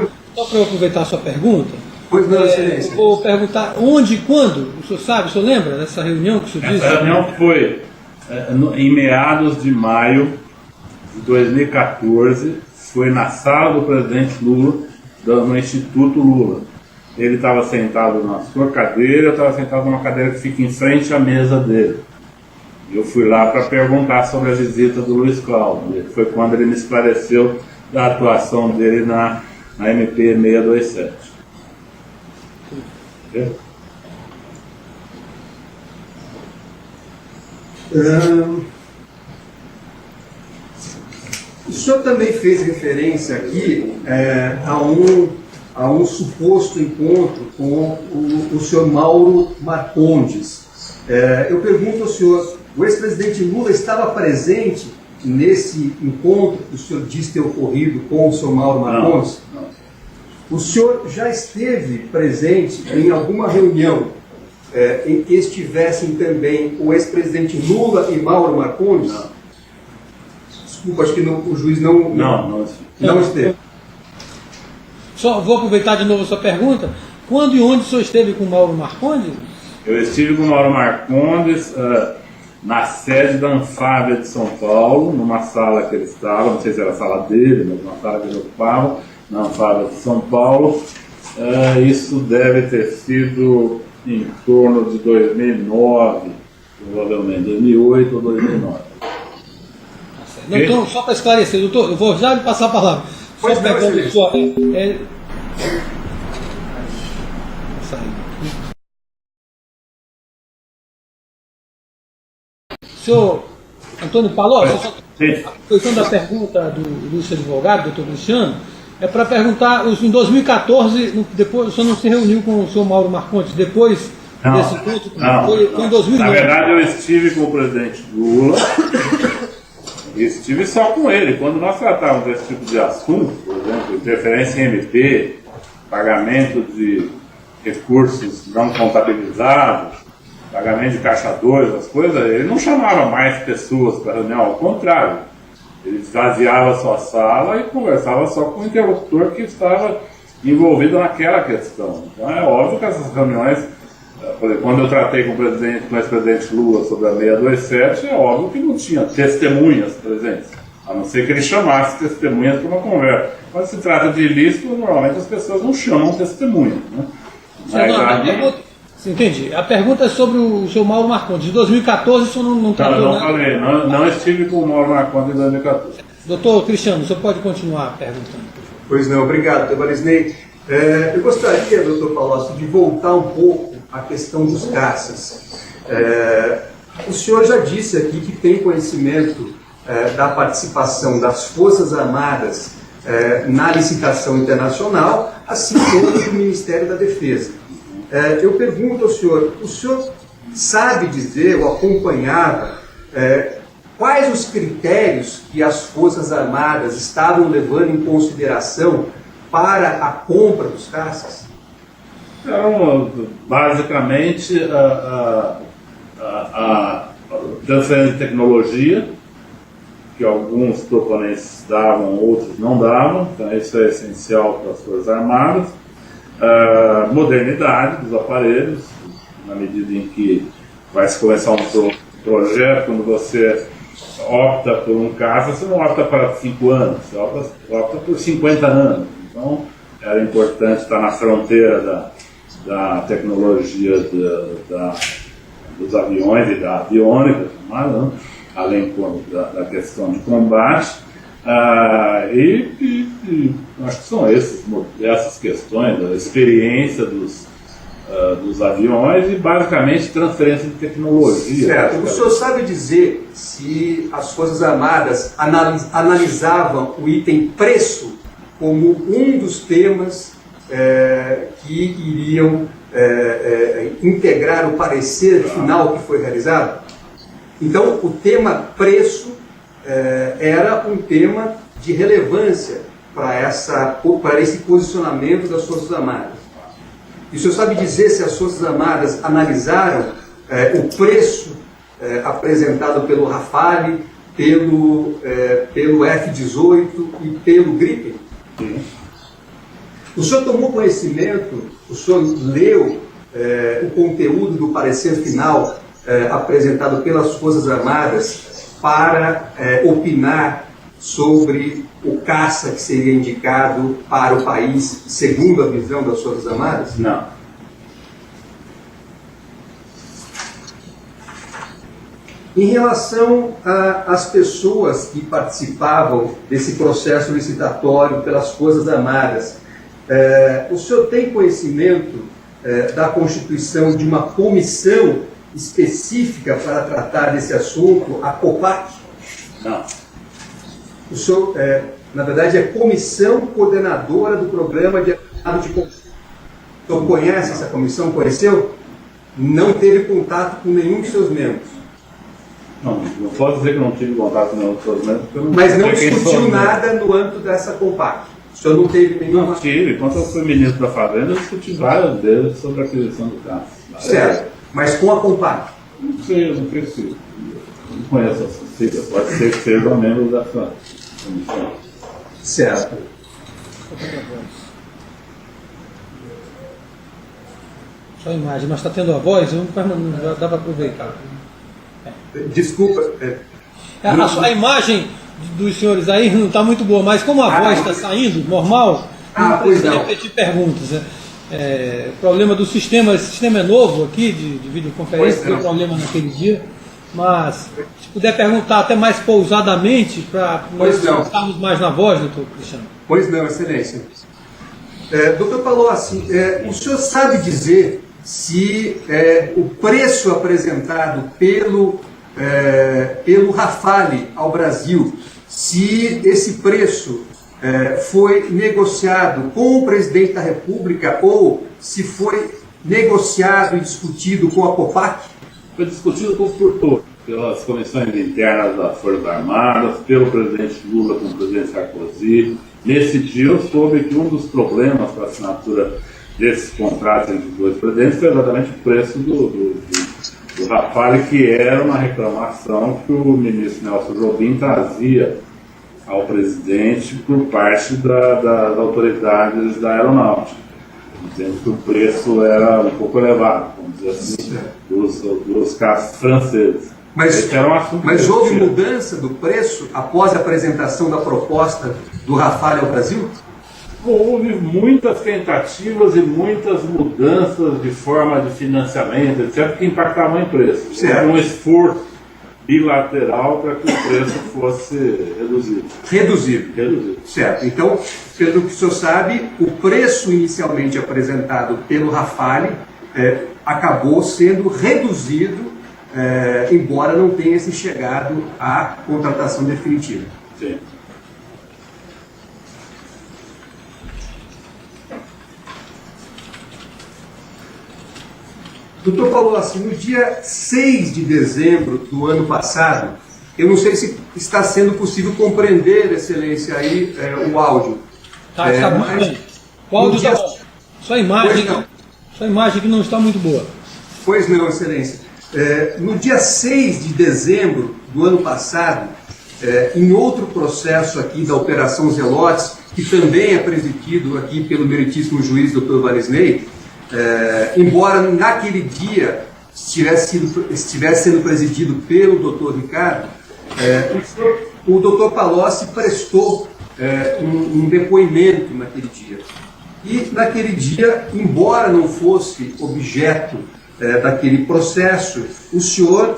eu aproveitar a sua pergunta, Pois não, excelência. vou perguntar onde e quando, o senhor sabe, o senhor lembra dessa reunião que o senhor disse? Essa reunião foi em meados de maio de 2014, foi na sala do presidente Lula, no Instituto Lula. Ele estava sentado na sua cadeira, eu estava sentado numa cadeira que fica em frente à mesa dele. Eu fui lá para perguntar sobre a visita do Luiz Cláudio. Foi quando ele me esclareceu da atuação dele na MP 627. Okay? O senhor também fez referência aqui a um suposto encontro com o senhor Mauro Marcondes. Eu pergunto ao senhor, o ex-presidente Lula estava presente nesse encontro que o senhor disse ter ocorrido com o senhor Mauro Marcondes? Não. O senhor já esteve presente em alguma reunião em que estivessem também o ex-presidente Lula e Mauro Marcondes? Não. Desculpa, acho que o juiz não esteve. Só vou aproveitar de novo a sua pergunta. Quando e onde o senhor esteve com o Mauro Marcondes? Eu estive com o Mauro Marcondes na sede da Anfávia de São Paulo, numa sala que ele estava, não sei se era a sala dele, mas uma sala que ele ocupava, na Anfávia de São Paulo. Isso deve ter sido em torno de 2009, provavelmente 2008 ou 2009. Doutor, só para esclarecer, doutor, eu vou já lhe passar a palavra. Pois não, excelência. Senhor Antônio Palocci, Sim. aproveitando a pergunta do ilustre advogado, doutor Cristiano, é para perguntar, em 2014, depois, o senhor não se reuniu com o senhor Mauro Marcondes depois desse encontro? Foi em 2009. Na verdade, eu estive com o presidente Lula e estive só com ele. Quando nós tratávamos desse tipo de assunto, por exemplo, interferência em MP, pagamento de recursos não contabilizados, pagamento de caixa 2, as coisas, ele não chamava mais pessoas para reunião, ao contrário. Ele esvaziava sua sala e conversava só com o interlocutor que estava envolvido naquela questão. Então é óbvio que essas reuniões, por exemplo, quando eu tratei com o ex-presidente Lula sobre a 627, é óbvio que não tinha testemunhas presentes, a não ser que ele chamasse testemunhas para uma conversa. Quando se trata de ilícito, normalmente as pessoas não chamam testemunhas, né? Entendi. A pergunta é sobre o senhor Mauro Marcondes. De 2014 o senhor não tratou não nada? falei, não estive com o Mauro Marcondes em 2014. Doutor Cristiano, o senhor pode continuar perguntando. Pois não, obrigado, doutor Varisney. Eu gostaria, doutor Palocci, de voltar um pouco à questão dos caças. O senhor já disse aqui que tem conhecimento da participação das Forças Armadas na licitação internacional, assim como do Ministério da Defesa. Eu pergunto ao senhor, o senhor sabe dizer ou acompanhava quais os critérios que as Forças Armadas estavam levando em consideração para a compra dos caças? Então, basicamente, a transferência de tecnologia, que alguns proponentes davam, outros não davam, então isso é essencial para as Forças Armadas. Modernidade dos aparelhos, na medida em que vai se começar um projeto, quando você opta por um caça, você não opta para 5 anos, você opta por 50 anos. Então, era importante estar na fronteira da tecnologia dos aviões e da aviônica, além da questão de combate. Acho que são essas questões, da experiência dos aviões e basicamente transferência de tecnologia. Certo. O senhor sabe dizer se as Forças Armadas analisavam o item preço como um dos temas que iriam integrar o parecer final que foi realizado? Então, o tema preço era um tema de relevância para esse posicionamento das Forças Armadas. E o senhor sabe dizer se as Forças Armadas analisaram o preço apresentado pelo Rafale, pelo F-18 e pelo Gripen? Sim. O senhor tomou conhecimento, o senhor leu o conteúdo do parecer final apresentado pelas Forças Armadas para opinar sobre o caça que seria indicado para o país, segundo a visão das Forças Armadas? Não. Em relação às pessoas que participavam desse processo licitatório pelas Forças Armadas, o senhor tem conhecimento da constituição de uma comissão específica para tratar desse assunto, a COPAC? Não. O senhor, na verdade, é Comissão Coordenadora do Programa de Armamento de Conflito. O senhor conhece essa comissão? Conheceu? Não teve contato com nenhum de seus membros? Não posso dizer que não tive contato com nenhum dos seus membros. Mas não discutiu nada no âmbito dessa COPAC? O senhor não teve nenhuma... Não tive. Quando eu fui ministro da Fazenda, eu discuti várias vezes sobre a aquisição do caça. Certo. Mas com a COPAC? Não sei, eu não preciso. Não conheço essa sigla. Pode ser que seja um membro da sua comissão. Certo. Só a imagem, mas está tendo a voz, não dá para aproveitar. Desculpa. A imagem dos senhores aí não está muito boa, mas como a voz está saindo normal, não precisa repetir perguntas. O problema do sistema, esse sistema é novo aqui, de videoconferência, tem problema naquele dia, mas se puder perguntar até mais pousadamente, para nós estarmos mais na voz, doutor Cristiano. Pois não, excelência. Doutor Palocci, o senhor sabe dizer se o preço apresentado pelo Rafale ao Brasil, se esse preço foi negociado com o presidente da República ou se foi negociado e discutido com a COPAC? Foi discutido por todos, pelas comissões internas das Forças Armadas, pelo presidente Lula com o presidente Sarkozy. Nesse dia eu soube que um dos problemas para a assinatura desses contratos entre os dois presidentes foi exatamente o preço do Rafale, que era uma reclamação que o ministro Nelson Jobim trazia ao presidente por parte das autoridades da aeronáutica, dizendo que o preço era um pouco elevado, vamos dizer assim, dos casos franceses. Mas houve mudança do preço após a apresentação da proposta do Rafale ao Brasil? Houve muitas tentativas e muitas mudanças de forma de financiamento, etc., que impactavam em preço. Houve um esforço bilateral para que o preço fosse reduzido. Reduzido. Certo. Então, pelo que o senhor sabe, o preço inicialmente apresentado pelo Rafale acabou sendo reduzido, embora não tenha se chegado à contratação definitiva. Sim. Doutor Palocci, no dia 6 de dezembro do ano passado, eu não sei se está sendo possível compreender, excelência, aí o áudio. Está muito bem. O áudio está bom. Só a imagem que não está muito boa. Pois não, excelência. No dia 6 de dezembro do ano passado, em outro processo aqui da Operação Zelotes, que também é presidido aqui pelo meritíssimo juiz Dr. Varesney, embora naquele dia estivesse sendo presidido pelo Dr. Ricardo, o Dr. Palocci prestou um depoimento naquele dia. E naquele dia, embora não fosse objeto daquele processo, o senhor,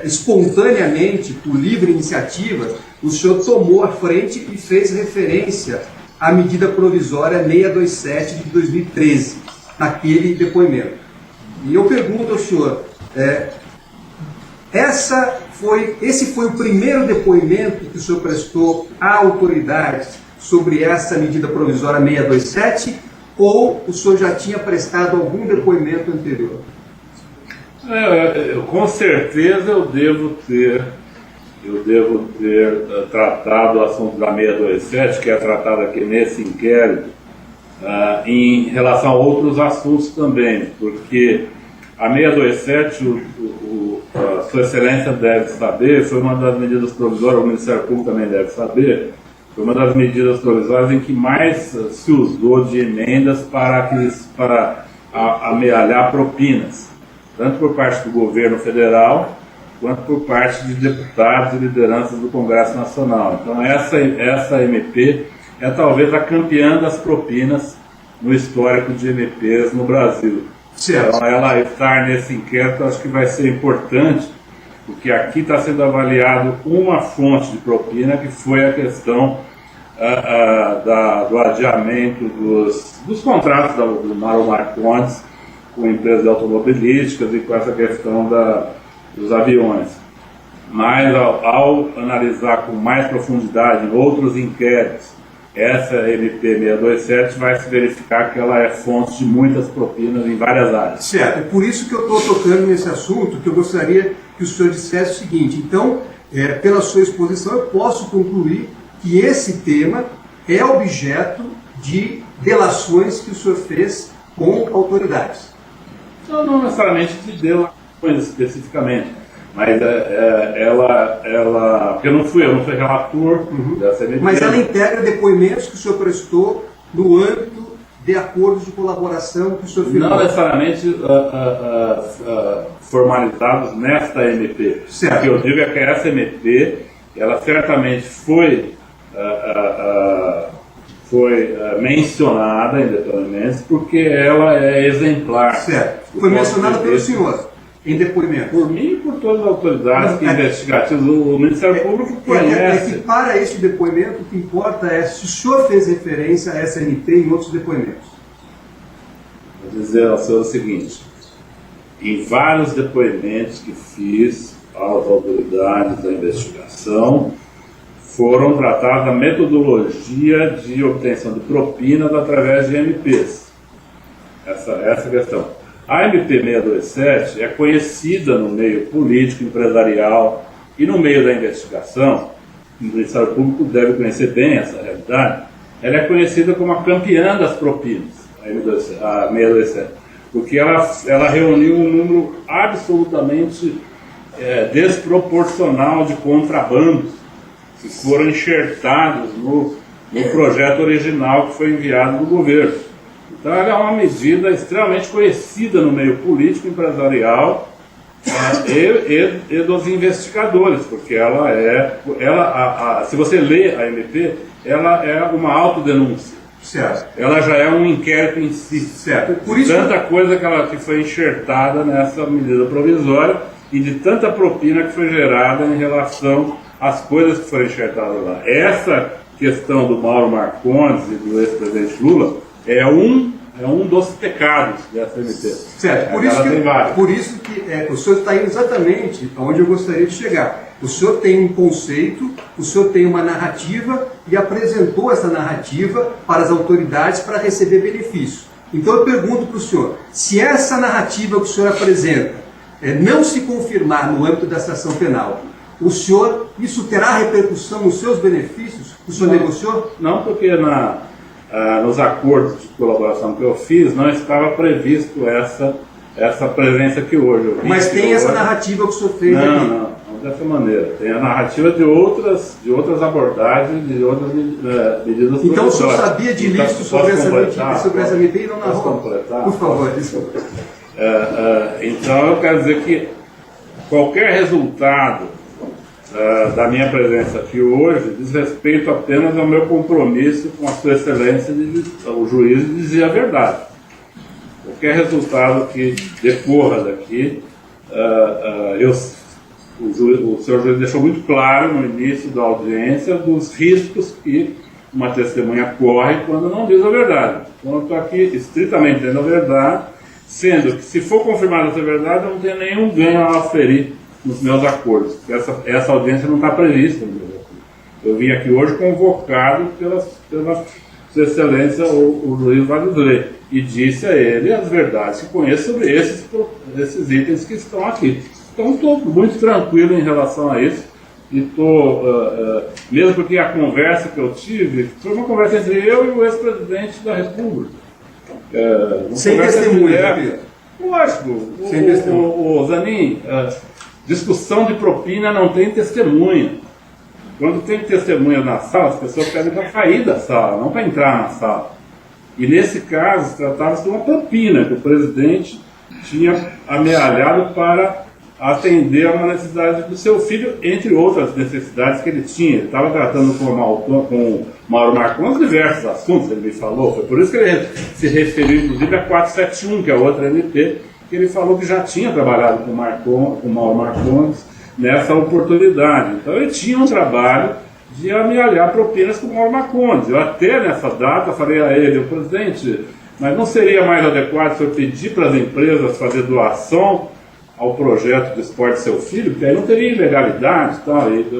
espontaneamente, por livre iniciativa, o senhor tomou a frente e fez referência à medida provisória 627 de 2013, naquele depoimento. E eu pergunto ao senhor, esse foi o primeiro depoimento que o senhor prestou à autoridade sobre essa medida provisória 627, ou o senhor já tinha prestado algum depoimento anterior? Com certeza eu devo ter tratado o assunto da 627, que é tratado aqui nesse inquérito, em relação a outros assuntos também, porque a 627, a Sua Excelência deve saber, foi uma das medidas provisórias, o Ministério Público também deve saber, foi uma das medidas provisórias em que mais se usou de emendas para amealhar propinas, tanto por parte do governo federal, quanto por parte de deputados e lideranças do Congresso Nacional. Então essa MP é talvez a campeã das propinas no histórico de MPs no Brasil. Certo. Então ela estar nesse inquérito acho que vai ser importante, porque aqui está sendo avaliado uma fonte de propina, que foi a questão do adiamento dos contratos do Mauro Marcondes com empresas automobilísticas e com essa questão dos aviões. Mas ao analisar com mais profundidade em outros inquéritos, essa MP 627 vai se verificar que ela é fonte de muitas propinas em várias áreas. Certo, é por isso que eu estou tocando nesse assunto, que eu gostaria que o senhor dissesse o seguinte. Então, pela sua exposição, eu posso concluir que esse tema é objeto de delações que o senhor fez com autoridades. Não necessariamente de delações especificamente, mas porque eu não fui relator dessa MP. Mas ela integra depoimentos que o senhor prestou no âmbito de acordos de colaboração que o senhor firmou? Não necessariamente formalizados nesta MP. Certo. O que eu digo é que essa MP, ela certamente foi mencionada em depoimentos porque ela é exemplar. Certo. Foi mencionada pelo senhor em depoimento? Por mim e por todas as autoridades investigativas. O Ministério Público conhece. É que para este depoimento o que importa é se o senhor fez referência a essa MP em outros depoimentos. Vou dizer ao senhor o seguinte: em vários depoimentos que fiz às autoridades da investigação, foram tratadas a metodologia de obtenção de propinas através de MPs. Essa é a questão. A MP 627 é conhecida no meio político, empresarial e no meio da investigação. O Ministério Público deve conhecer bem essa realidade. Ela é conhecida como a campeã das propinas, a 627, porque ela reuniu um número absolutamente desproporcional de contrabandos que foram enxertados no projeto original que foi enviado do governo. Então ela é uma medida extremamente conhecida no meio político, empresarial e dos investigadores, porque se você lê a MP, ela é uma autodenúncia. Certo. Ela já é um inquérito em si. Certo. Por isso tanta coisa que foi enxertada nessa medida provisória e de tanta propina que foi gerada em relação às coisas que foram enxertadas lá. Essa questão do Mauro Marcondes e do ex-presidente Lula é um dos pecados dessa MP. Certo, por isso que o senhor está indo exatamente aonde eu gostaria de chegar. O senhor tem um conceito, o senhor tem uma narrativa e apresentou essa narrativa para as autoridades para receber benefício. Então eu pergunto para o senhor, se essa narrativa que o senhor apresenta não se confirmar no âmbito dessa ação penal, isso terá repercussão nos seus benefícios? O senhor negociou? Não, porque nos acordos de colaboração que eu fiz não estava previsto essa presença aqui hoje. Mas tem essa narrativa que o senhor fez aqui? Não dessa maneira. Tem a narrativa de outras abordagens, de outras medidas. Então o senhor sabia de ilícito sobre essa MP e não narrou? Por favor, desculpa. Então eu quero dizer que qualquer resultado da minha presença aqui hoje diz respeito apenas ao meu compromisso com a sua excelência, o juiz de dizer a verdade. Qualquer resultado que decorra daqui, o senhor juiz deixou muito claro no início da audiência dos riscos que uma testemunha corre quando não diz a verdade. Então eu estou aqui estritamente dizendo a verdade, sendo que se for confirmada essa verdade, eu não tenho nenhum ganho a oferir nos meus acordos. Essa audiência não está prevista no meu acordo. Eu vim aqui hoje convocado pela Sua Excelência, o juiz Valdezley, e disse a ele as verdades que conheço sobre esses itens que estão aqui. Então estou muito tranquilo em relação a isso, e estou, mesmo porque a conversa que eu tive foi uma conversa entre eu e o ex-presidente da República. Sem testemunha. Lógico, o Zanin, discussão de propina não tem testemunha. Quando tem testemunha na sala, as pessoas pedem para sair da sala, não para entrar na sala. E nesse caso, tratava-se de uma propina que o presidente tinha amealhado para atender a uma necessidade do seu filho, entre outras necessidades que ele tinha. Ele estava tratando com o Mauro Marcondes diversos assuntos, ele me falou. Foi por isso que ele se referiu, inclusive, a 471, que é outra MP, que ele falou que já tinha trabalhado com o Mauro Marcondes nessa oportunidade. Então ele tinha um trabalho de amealhar propinas com o Mauro Marcondes. Eu até nessa data falei a ele, presidente, mas não seria mais adequado se eu pedir para as empresas fazer doação ao projeto de esporte do seu filho, porque aí não teria ilegalidade,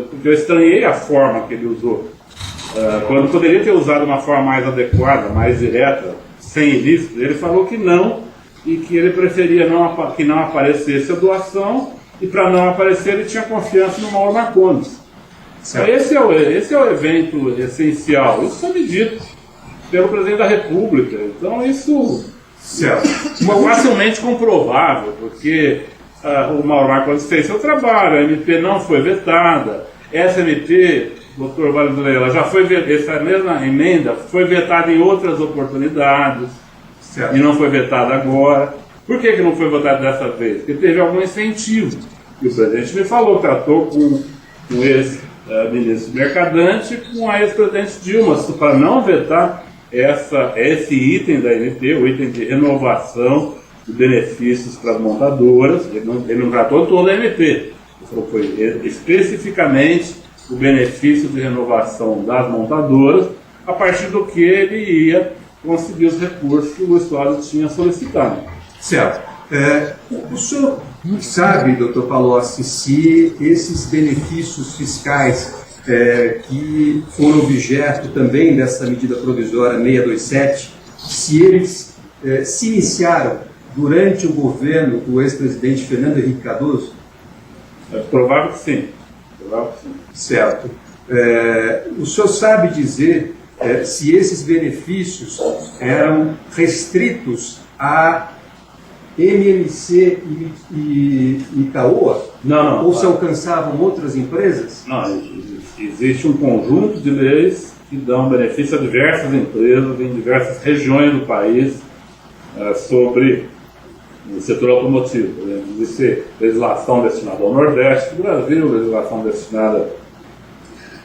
porque eu estranhei a forma que ele usou. Quando poderia ter usado uma forma mais adequada, mais direta, sem ilícito, ele falou que não, e que ele preferia que não aparecesse a doação, e para não aparecer ele tinha confiança no Mauro Marcondes. Esse é o evento essencial. Isso foi dito pelo presidente da República. Então isso é facilmente comprovável, porque o Mauro Marcondes fez seu trabalho, a MP não foi vetada. Essa MP, doutor Valenzuela, já foi essa mesma emenda foi vetada em outras oportunidades, Certo. e não foi vetada agora. Por que não foi votada dessa vez? Porque teve algum incentivo. E o presidente me falou, tratou com o ex-ministro Mercadante e com a ex-presidente Dilma, para não vetar esse item da MP, o item de renovação de benefícios para as montadoras. Ele não tratou toda a MP, ele falou que foi especificamente o benefício de renovação das montadoras, a partir do que ele ia conseguir os recursos que o Estado tinha solicitado. Certo. O senhor sabe, doutor Palocci, se esses benefícios fiscais que foram objeto também dessa medida provisória 627, se eles se iniciaram durante o governo do ex-presidente Fernando Henrique Cardoso? É provável que sim. Certo. O senhor sabe dizer se esses benefícios eram restritos a MMC e Caoa? Não. Ou se alcançavam outras empresas? Não, existe um conjunto de leis que dão benefício a diversas empresas em diversas regiões do país sobre o setor automotivo. Por exemplo, existe legislação destinada ao Nordeste do Brasil, legislação destinada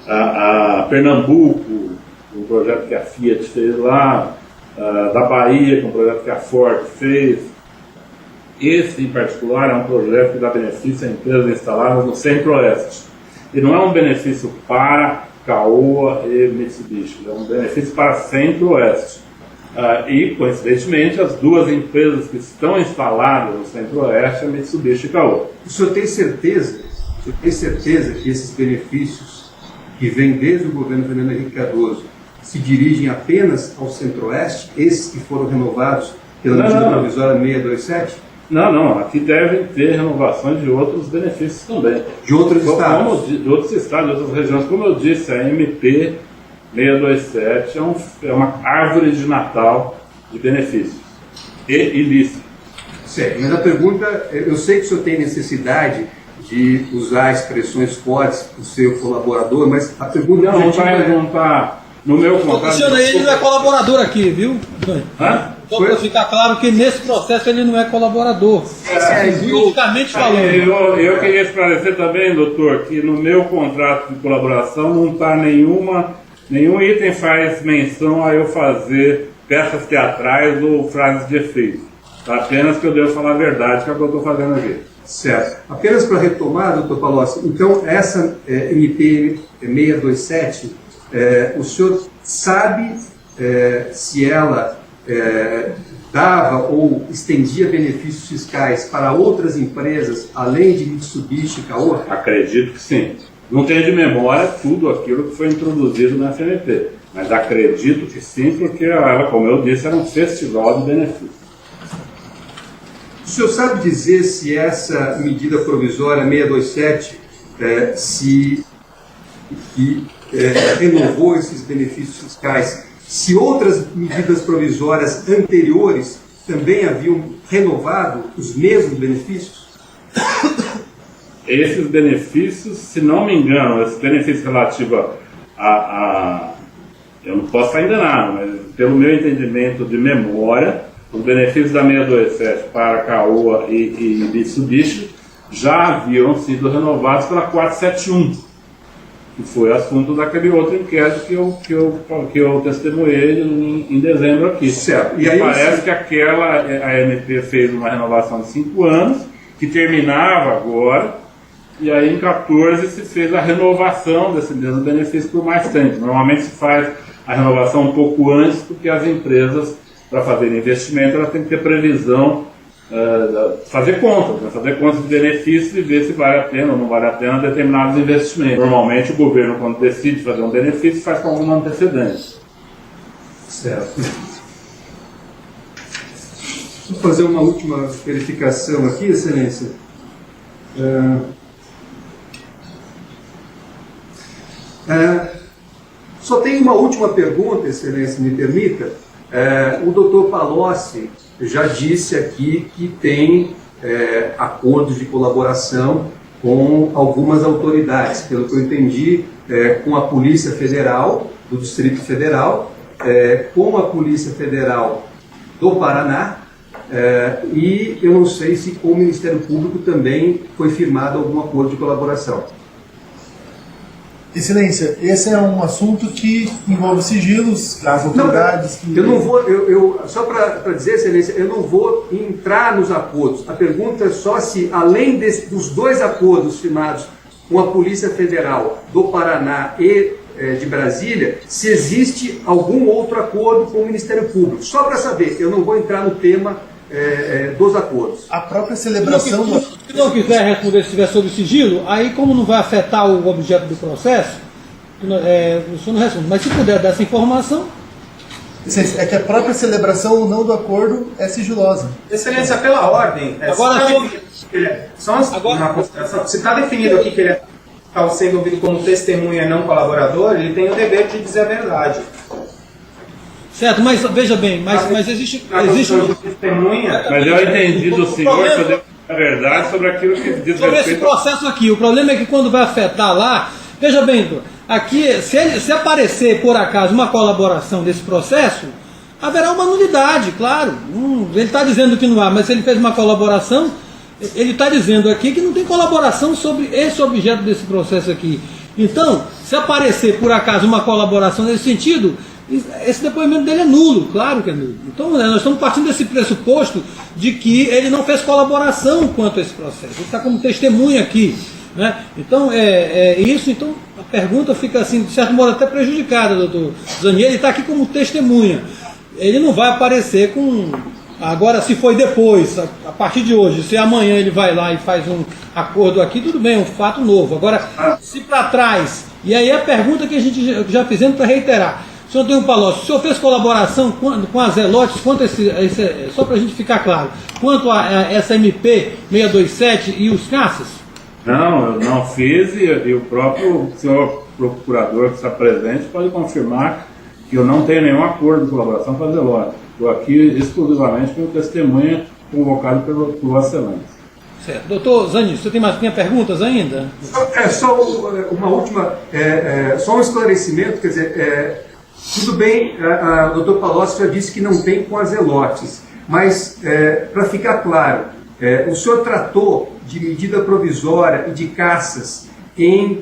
a Pernambuco, um projeto que a Fiat fez lá, da Bahia, que é um projeto que a Ford fez. Esse, em particular, é um projeto que dá benefício a empresas instaladas no Centro-Oeste. E não é um benefício para Caoa e Mitsubishi, é um benefício para Centro-Oeste. E, coincidentemente, as duas empresas que estão instaladas no Centro-Oeste, a Mitsubishi e Caoa. O senhor tem certeza que esses benefícios que vêm desde o governo Fernando Henrique Cardoso se dirigem apenas ao Centro-Oeste, esses que foram renovados pela medida provisória 627? Não, aqui devem ter renovações de outros benefícios também. De outros estados? De outros estados, de outras regiões. Como eu disse, a MP 627 é uma árvore de Natal de benefícios e ilícitos. Certo, mas a pergunta, eu sei que o senhor tem necessidade de usar expressões fortes para o seu colaborador, mas a pergunta não está no meu contrato. Ele não é colaborador aqui, viu? Hã? Só para ficar claro que nesse processo ele não é colaborador. Juridicamente falando. Eu queria esclarecer também, doutor, que no meu contrato de colaboração não está nenhum item faz menção a eu fazer peças teatrais ou frases de efeito. Tá? Apenas que eu devo falar a verdade, que é o que eu estou fazendo aqui. Certo. Apenas para retomar, doutor Palocci, então essa MP 627, o senhor sabe se ela dava ou estendia benefícios fiscais para outras empresas, além de Mitsubishi e Caoa? Acredito que sim. Não tenho de memória tudo aquilo que foi introduzido na FNP, mas acredito que sim, porque ela, como eu disse, era um festival de benefícios. O senhor sabe dizer se essa medida provisória 627 renovou esses benefícios fiscais, se outras medidas provisórias anteriores também haviam renovado os mesmos benefícios? Esses benefícios, se não me engano, esses benefícios relativos eu não posso estar enganado, mas pelo meu entendimento de memória, os benefícios da 627 para Caoa e Mitsubishi já haviam sido renovados pela 471, que foi assunto daquele outro inquérito que eu testemunhei em dezembro aqui. Certo. E aí parece que a MP fez uma renovação de 5 anos, que terminava agora, e aí em 14 se fez a renovação desse mesmo benefício por mais tempo. Normalmente se faz a renovação um pouco antes, porque as empresas, para fazer investimento, elas têm que ter previsão, fazer contas de benefícios e ver se vale a pena ou não vale a pena determinados investimentos. Normalmente o governo, quando decide fazer um benefício, faz com alguma antecedência. Certo. Vou fazer uma última verificação aqui, Excelência. Só tem uma última pergunta, Excelência, me permita. O doutor Palocci já disse aqui que tem acordos de colaboração com algumas autoridades. Pelo que eu entendi, com a Polícia Federal do Distrito Federal, com a Polícia Federal do Paraná, e eu não sei se com o Ministério Público também foi firmado algum acordo de colaboração. Excelência, esse é um assunto que envolve sigilos, as autoridades... Eu não vou, só para dizer, Excelência, eu não vou entrar nos acordos. A pergunta é só se, além dos 2 acordos firmados com a Polícia Federal do Paraná e de Brasília, se existe algum outro acordo com o Ministério Público. Só para saber, eu não vou entrar no tema dos acordos. A própria celebração... Se não quiser responder, se estiver sob sigilo, aí como não vai afetar o objeto do processo, o senhor não responde. Mas se puder dar essa informação... É que a própria celebração ou não do acordo é sigilosa. Excelência, pela ordem, se está definido aqui que ele está sendo ouvido como testemunha e não colaborador, ele tem o dever de dizer a verdade. Certo, mas veja bem, mas existe testemunha. Mas eu entendi do senhor que eu devo a verdade sobre aquilo que diz sobre esse respeito processo aqui. O problema é que quando vai afetar lá, veja bem, aqui, se aparecer por acaso uma colaboração desse processo, haverá uma nulidade, claro. Ele está dizendo que não há, mas se ele fez uma colaboração, ele está dizendo aqui que não tem colaboração sobre esse objeto desse processo aqui. Então, se aparecer por acaso uma colaboração nesse sentido, esse depoimento dele é nulo, claro que é nulo. Então, nós estamos partindo desse pressuposto de que ele não fez colaboração quanto a esse processo. Ele está como testemunha aqui, né? Então, isso. Então, a pergunta fica assim, de certo modo, até prejudicada, doutor Zanier. Ele está aqui como testemunha. Ele não vai aparecer com... Agora, se foi depois, a partir de hoje, se amanhã ele vai lá e faz um acordo aqui, tudo bem, é um fato novo. Agora, se para trás... E aí a pergunta que a gente já fizemos para reiterar. Senhor Antônio Palocci, o senhor fez colaboração com a Zelotes, quanto só para a gente ficar claro, quanto a essa MP 627 e os caças? Não, eu não fiz, e o próprio senhor procurador que está presente pode confirmar que eu não tenho nenhum acordo de colaboração com a Zelotes. Estou aqui exclusivamente como testemunha convocado por Vossa Excelência. Certo. Doutor Zanin, você tem perguntas ainda? Só uma última, só um esclarecimento, quer dizer... Tudo bem, o doutor Palocci já disse que não tem com as Zelotes, mas para ficar claro, o senhor tratou de medida provisória e de caças em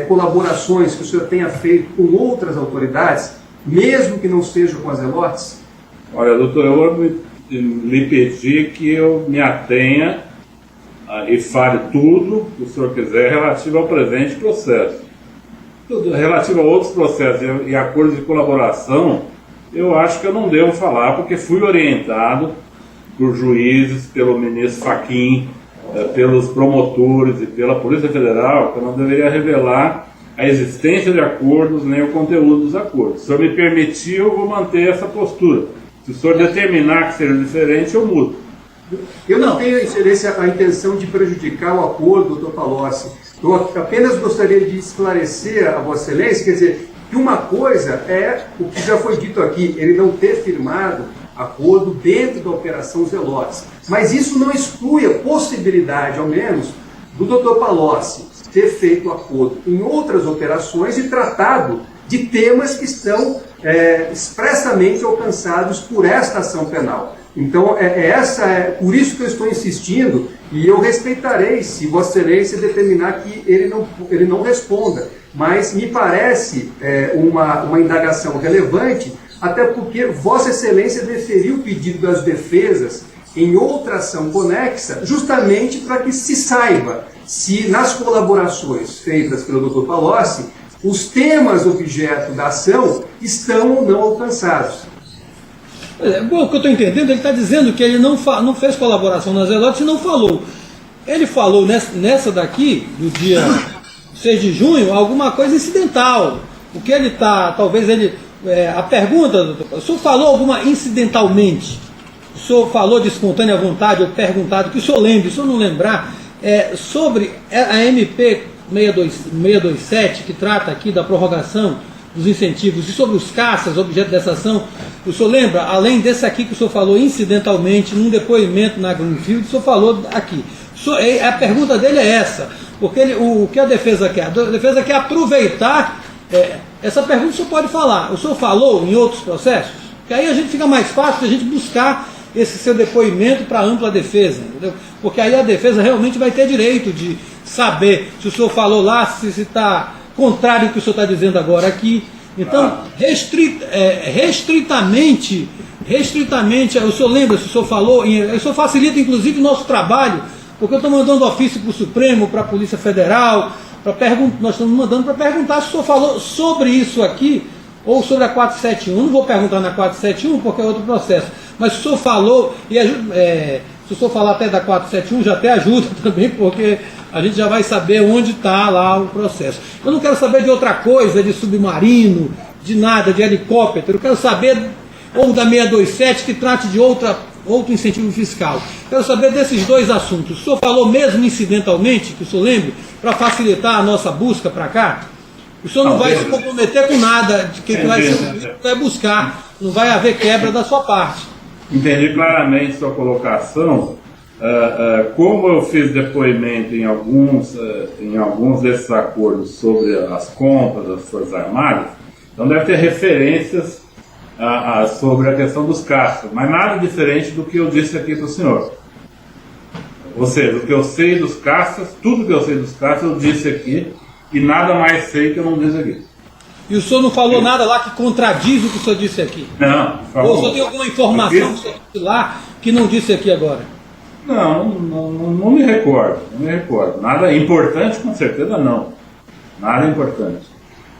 colaborações que o senhor tenha feito com outras autoridades, mesmo que não sejam com as Zelotes? Olha, doutor, eu lhe pedi que eu me atenha e fale tudo que o senhor quiser relativo ao presente processo. Relativo a outros processos e acordos de colaboração, eu acho que eu não devo falar, porque fui orientado por juízes, pelo ministro Fachin, pelos promotores e pela Polícia Federal, que eu não deveria revelar a existência de acordos nem o conteúdo dos acordos. Se o senhor me permitir, eu vou manter essa postura. Se o senhor determinar que seja diferente, eu mudo. Eu não tenho, Excelência, a intenção de prejudicar o acordo, doutor Palocci. Eu apenas gostaria de esclarecer a Vossa Excelência, quer dizer, que uma coisa é o que já foi dito aqui, ele não ter firmado acordo dentro da Operação Zelotes. Mas isso não exclui a possibilidade, ao menos, do doutor Palocci ter feito acordo em outras operações e tratado de temas que estão expressamente alcançados por esta ação penal. Então, por isso que eu estou insistindo, e eu respeitarei se Vossa Excelência determinar que ele não responda. Mas me parece uma indagação relevante, até porque Vossa Excelência deferiu o pedido das defesas em outra ação conexa, justamente para que se saiba se nas colaborações feitas pelo Dr. Palocci, os temas objeto da ação estão ou não alcançados. Bom, o que eu estou entendendo, ele está dizendo que ele não fez colaboração nas Zelotes e não falou. Ele falou nessa daqui, do dia 6 de junho, alguma coisa incidental. O que ele está, talvez ele... a pergunta, doutor, o senhor falou alguma incidentalmente? O senhor falou de espontânea vontade, ou perguntado, que o senhor lembre, se o senhor não lembrar, sobre a MP 627, que trata aqui da prorrogação dos incentivos, e sobre os caças, objeto dessa ação, o senhor lembra, além desse aqui que o senhor falou incidentalmente, num depoimento na Greenfield, o senhor falou aqui. A pergunta dele é essa: Porque o que a defesa quer? A defesa quer aproveitar. Essa pergunta o senhor pode falar. O senhor falou em outros processos? Que aí a gente fica mais fácil de a gente buscar esse seu depoimento para ampla defesa, entendeu? Porque aí a defesa realmente vai ter direito de saber se o senhor falou lá, se está contrário ao que o senhor está dizendo agora aqui. Então, restritamente, o senhor lembra, se o senhor falou, o senhor facilita inclusive o nosso trabalho, porque eu estou mandando ofício para o Supremo, para a Polícia Federal, nós estamos mandando para perguntar se o senhor falou sobre isso aqui, ou sobre a 471, não vou perguntar na 471 porque é outro processo, mas se o senhor falou, se o senhor falar até da 471 já até ajuda também, porque a gente já vai saber onde está lá o processo. Eu não quero saber de outra coisa, de submarino, de nada, de helicóptero, eu quero saber, ou da 627 que trate de outro incentivo fiscal. Quero saber desses dois assuntos. O senhor falou mesmo incidentalmente, que o senhor lembre, para facilitar a nossa busca para cá? O senhor não vai se comprometer com nada de que vai buscar, não vai haver quebra da sua parte. Entendi claramente sua colocação. Como eu fiz depoimento em alguns desses acordos sobre as compras das Forças Armadas, então deve ter referências sobre a questão dos caças, mas nada diferente do que eu disse aqui para o senhor. Ou seja, o que eu sei dos caças, tudo que eu sei dos caças eu disse aqui, e nada mais sei que eu não disse aqui. E o senhor não falou nada lá que contradiz o que o senhor disse aqui? Não. Ou o senhor tem alguma informação que o senhor disse lá que não disse aqui agora? Não me recordo, Nada importante, com certeza não. Nada importante.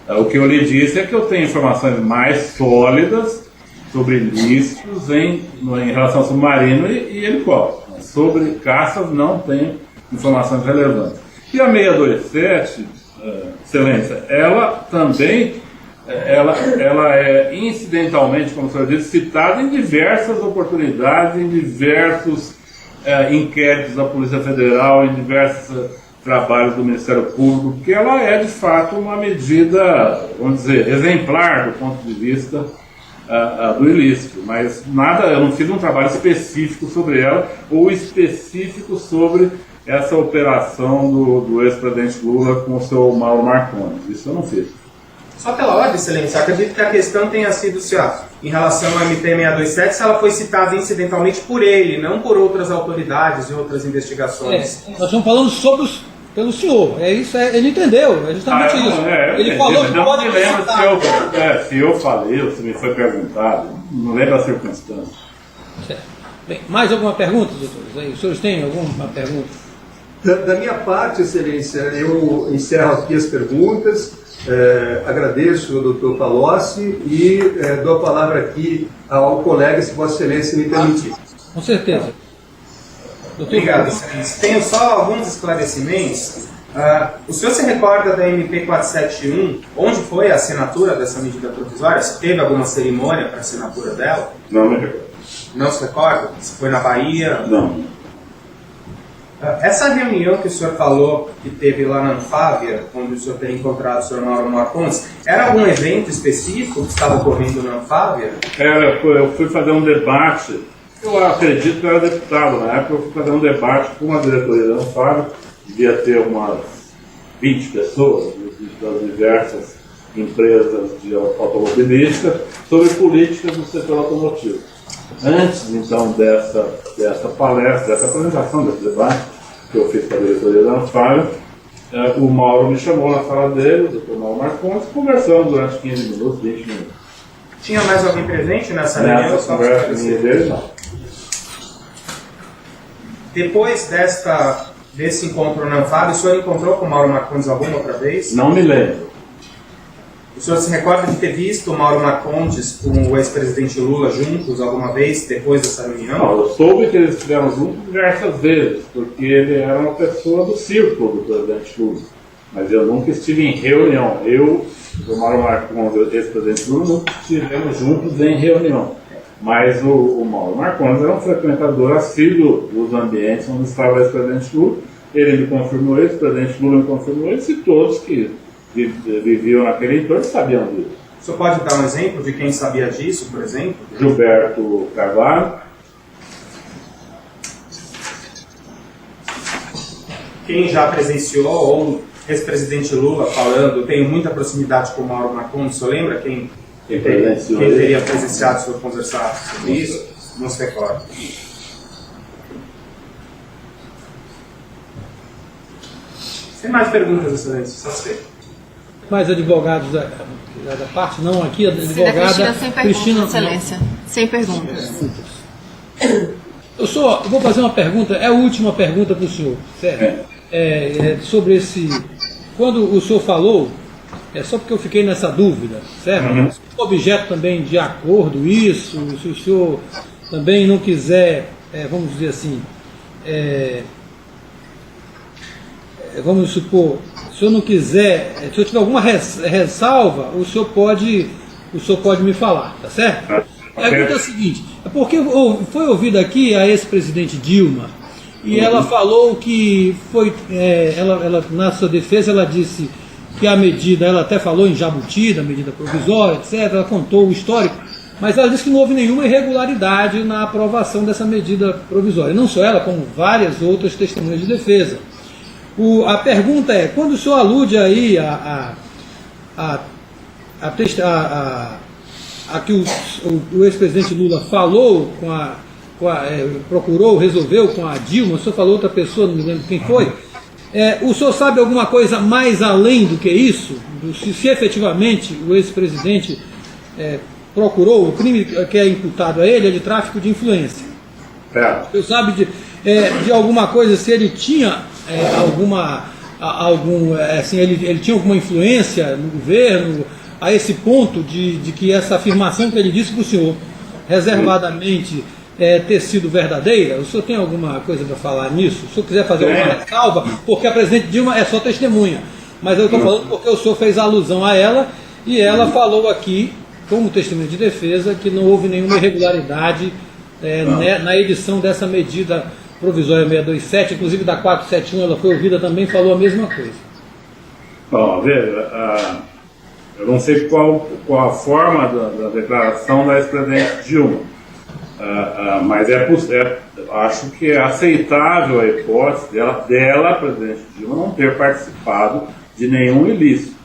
O que eu lhe disse é que eu tenho informações mais sólidas sobre ilícitos em relação ao submarino e helicóptero. Sobre caças não tenho informações relevantes. E a 627, Excelência, ela também ela é incidentalmente, como o senhor disse, citada em diversas oportunidades, em diversos inquéritos da Polícia Federal, em diversos trabalhos do Ministério Público, porque ela é de fato uma medida, vamos dizer, exemplar do ponto de vista do ilícito, mas eu não fiz um trabalho específico sobre ela ou específico sobre essa operação do ex-presidente Lula com o seu Mauro Marcondes. Isso eu não fiz. Só pela ordem, Excelência, acredito que a questão tenha sido em relação ao MP627, se ela foi citada incidentalmente por ele, não por outras autoridades e outras investigações. Nós estamos falando pelo senhor, é isso, ele entendeu, é justamente isso. Ele falou que pode me lembro se eu falei ou se me foi perguntado, não lembro a circunstância. Certo. Bem, mais alguma pergunta, doutores? Os senhores têm alguma pergunta? Da minha parte, Excelência, eu encerro aqui as perguntas, agradeço ao doutor Palocci e dou a palavra aqui ao colega, se Vossa Excelência me permitir. Com certeza. Obrigado, Excelência. Tenho só alguns esclarecimentos. O senhor se recorda da MP 471, onde foi a assinatura dessa medida provisória? Se teve alguma cerimônia para a assinatura dela? Não me recordo. Não se recorda? Se foi na Bahia? Não. Essa reunião que o senhor falou que teve lá na Anfávia, onde o senhor teria encontrado o senhor Mauro Marcondes, era algum evento específico que estava ocorrendo na Anfávia? Eu fui fazer um debate, eu acredito que eu era deputado na época, eu fui fazer um debate com a diretoria da Anfávia, devia ter umas 20 pessoas das diversas empresas de automobilística sobre políticas do setor automotivo. Antes, então, dessa palestra, dessa apresentação, desse debate que eu fiz para a diretoria da Anfávia, o Mauro me chamou na sala dele, o doutor Mauro Marcondes, conversamos durante 15 minutos, 20 minutos. Tinha mais alguém presente nessa reunião? Nessa conversa dele, não. Depois desse encontro na Anfávia, o senhor encontrou com o Mauro Marcondes alguma outra vez? Não me lembro. O senhor se recorda de ter visto o Mauro Marcondes com o ex-presidente Lula juntos alguma vez, depois dessa reunião? Não, eu soube que eles estiveram juntos diversas vezes, porque ele era uma pessoa do círculo do presidente Lula. Mas eu nunca estive em reunião. Eu, o Mauro Marcondes e o ex-presidente Lula, nunca estivemos juntos em reunião. Mas o Mauro Marcondes era um frequentador assíduo dos ambientes onde estava o ex-presidente Lula. Ele me confirmou isso, o presidente Lula me confirmou isso, e todos que viviam naquele entorno sabiam disso. O senhor pode dar um exemplo de quem sabia disso, por exemplo? Gilberto Carvalho. quem já presenciou, ou ex-presidente Lula falando, tenho muita proximidade com o Mauro Marcondes, o senhor lembra quem teria presenciado, se for conversar sobre isso? Não se recorda. Sem mais perguntas, excelência, satisfeito. Mais advogados da parte, não aqui, a advogada Sem perguntas, Cristina. excelência. Sem perguntas. Eu vou fazer uma pergunta, é a última pergunta para o senhor, certo? Sobre esse. Quando o senhor falou, é só porque eu fiquei nessa dúvida, certo? Uhum. Objeto também de acordo, isso, se o senhor também não quiser, vamos dizer assim, vamos supor, se o senhor não quiser, se eu tiver alguma ressalva, o senhor pode me falar, tá certo? A pergunta é a seguinte, é porque foi ouvida aqui a ex-presidente Dilma, e ela falou que foi, ela, na sua defesa, ela disse que a medida, ela até falou em Jabuti, da medida provisória, etc., ela contou o histórico, mas ela disse que não houve nenhuma irregularidade na aprovação dessa medida provisória. Não só ela, como várias outras testemunhas de defesa. A pergunta é, quando o senhor alude aí a que o ex-presidente Lula falou procurou, resolveu com a Dilma, o senhor falou outra pessoa, não me lembro quem foi, o senhor sabe alguma coisa mais além do que isso? Se efetivamente o ex-presidente procurou, o crime que é imputado a ele é de tráfico de influência. O senhor sabe de alguma coisa, se ele tinha ele tinha alguma influência no governo, a esse ponto de que essa afirmação que ele disse para o senhor, reservadamente, ter sido verdadeira? O senhor tem alguma coisa para falar nisso? Se o senhor quiser fazer alguma ressalva, porque a presidente Dilma é só testemunha, mas eu estou falando porque o senhor fez alusão a ela, e ela falou aqui, como testemunha de defesa, que não houve nenhuma irregularidade na edição dessa medida provisória 627, inclusive da 471, ela foi ouvida também, falou a mesma coisa. Bom, veja, eu não sei qual a forma da declaração da ex-presidente Dilma, mas acho que é aceitável a hipótese dela, a presidente Dilma, não ter participado de nenhum ilícito.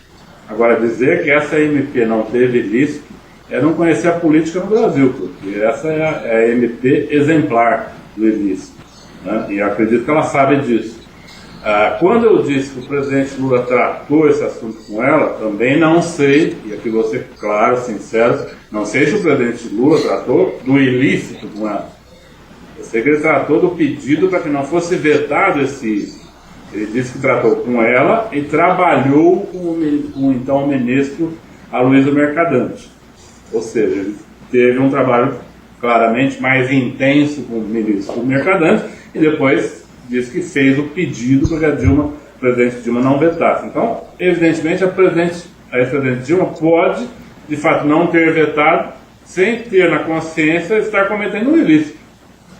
Agora, dizer que essa MP não teve ilícito é não conhecer a política no Brasil, porque essa é a MP exemplar do ilícito, né? E eu acredito que ela sabe disso. Quando eu disse que o presidente Lula tratou esse assunto com ela, também não sei, e aqui vou ser claro, sincero, não sei se o presidente Lula tratou do ilícito com ela. Eu sei que ele tratou do pedido para que não fosse vetado esse ilícito. Ele disse que tratou com ela e trabalhou com então o ministro Aloysio Mercadante. Ou seja, ele teve um trabalho claramente mais intenso com o ministro Mercadante e depois disse que fez o pedido para que a presidente Dilma não vetasse. Então, evidentemente, a ex-presidente Dilma pode, de fato, não ter vetado sem ter na consciência estar cometendo um ilícito.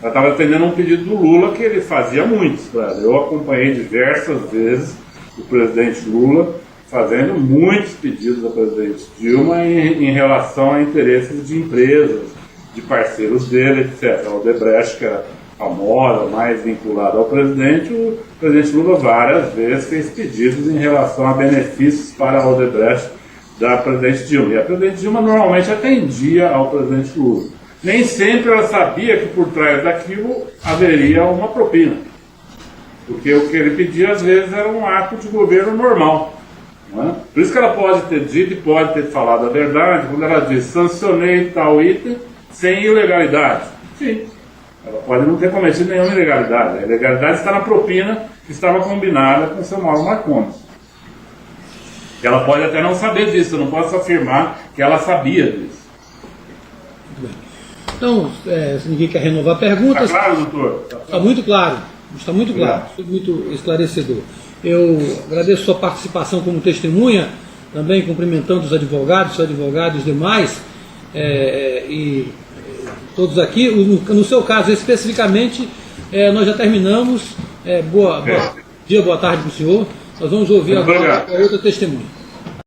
Ela estava atendendo um pedido do Lula que ele fazia muitos. Eu acompanhei diversas vezes o presidente Lula fazendo muitos pedidos à presidente Dilma em relação a interesses de empresas, de parceiros dele, etc. O Odebrecht, que era famosa, mais vinculada ao presidente, o presidente Lula várias vezes fez pedidos em relação a benefícios para a Odebrecht da presidente Dilma. E a presidente Dilma normalmente atendia ao presidente Lula. Nem sempre ela sabia que por trás daquilo haveria uma propina. Porque o que ele pedia, às vezes, era um ato de governo normal. Não é? Por isso que ela pode ter dito e pode ter falado a verdade, quando ela diz, sancionei tal item sem ilegalidade. Sim, ela pode não ter cometido nenhuma ilegalidade. A ilegalidade está na propina que estava combinada com o seu Mauro Marcondes. Ela pode até não saber disso, eu não posso afirmar que ela sabia disso. Então, se ninguém quer renovar perguntas... Está claro, doutor? Está muito claro, está muito claro, foi muito esclarecedor. Eu agradeço a sua participação como testemunha, também cumprimentando os advogados e os demais, e todos aqui. No seu caso, especificamente, nós já terminamos. Boa tarde para o senhor. Nós vamos ouvir agora a outra testemunha.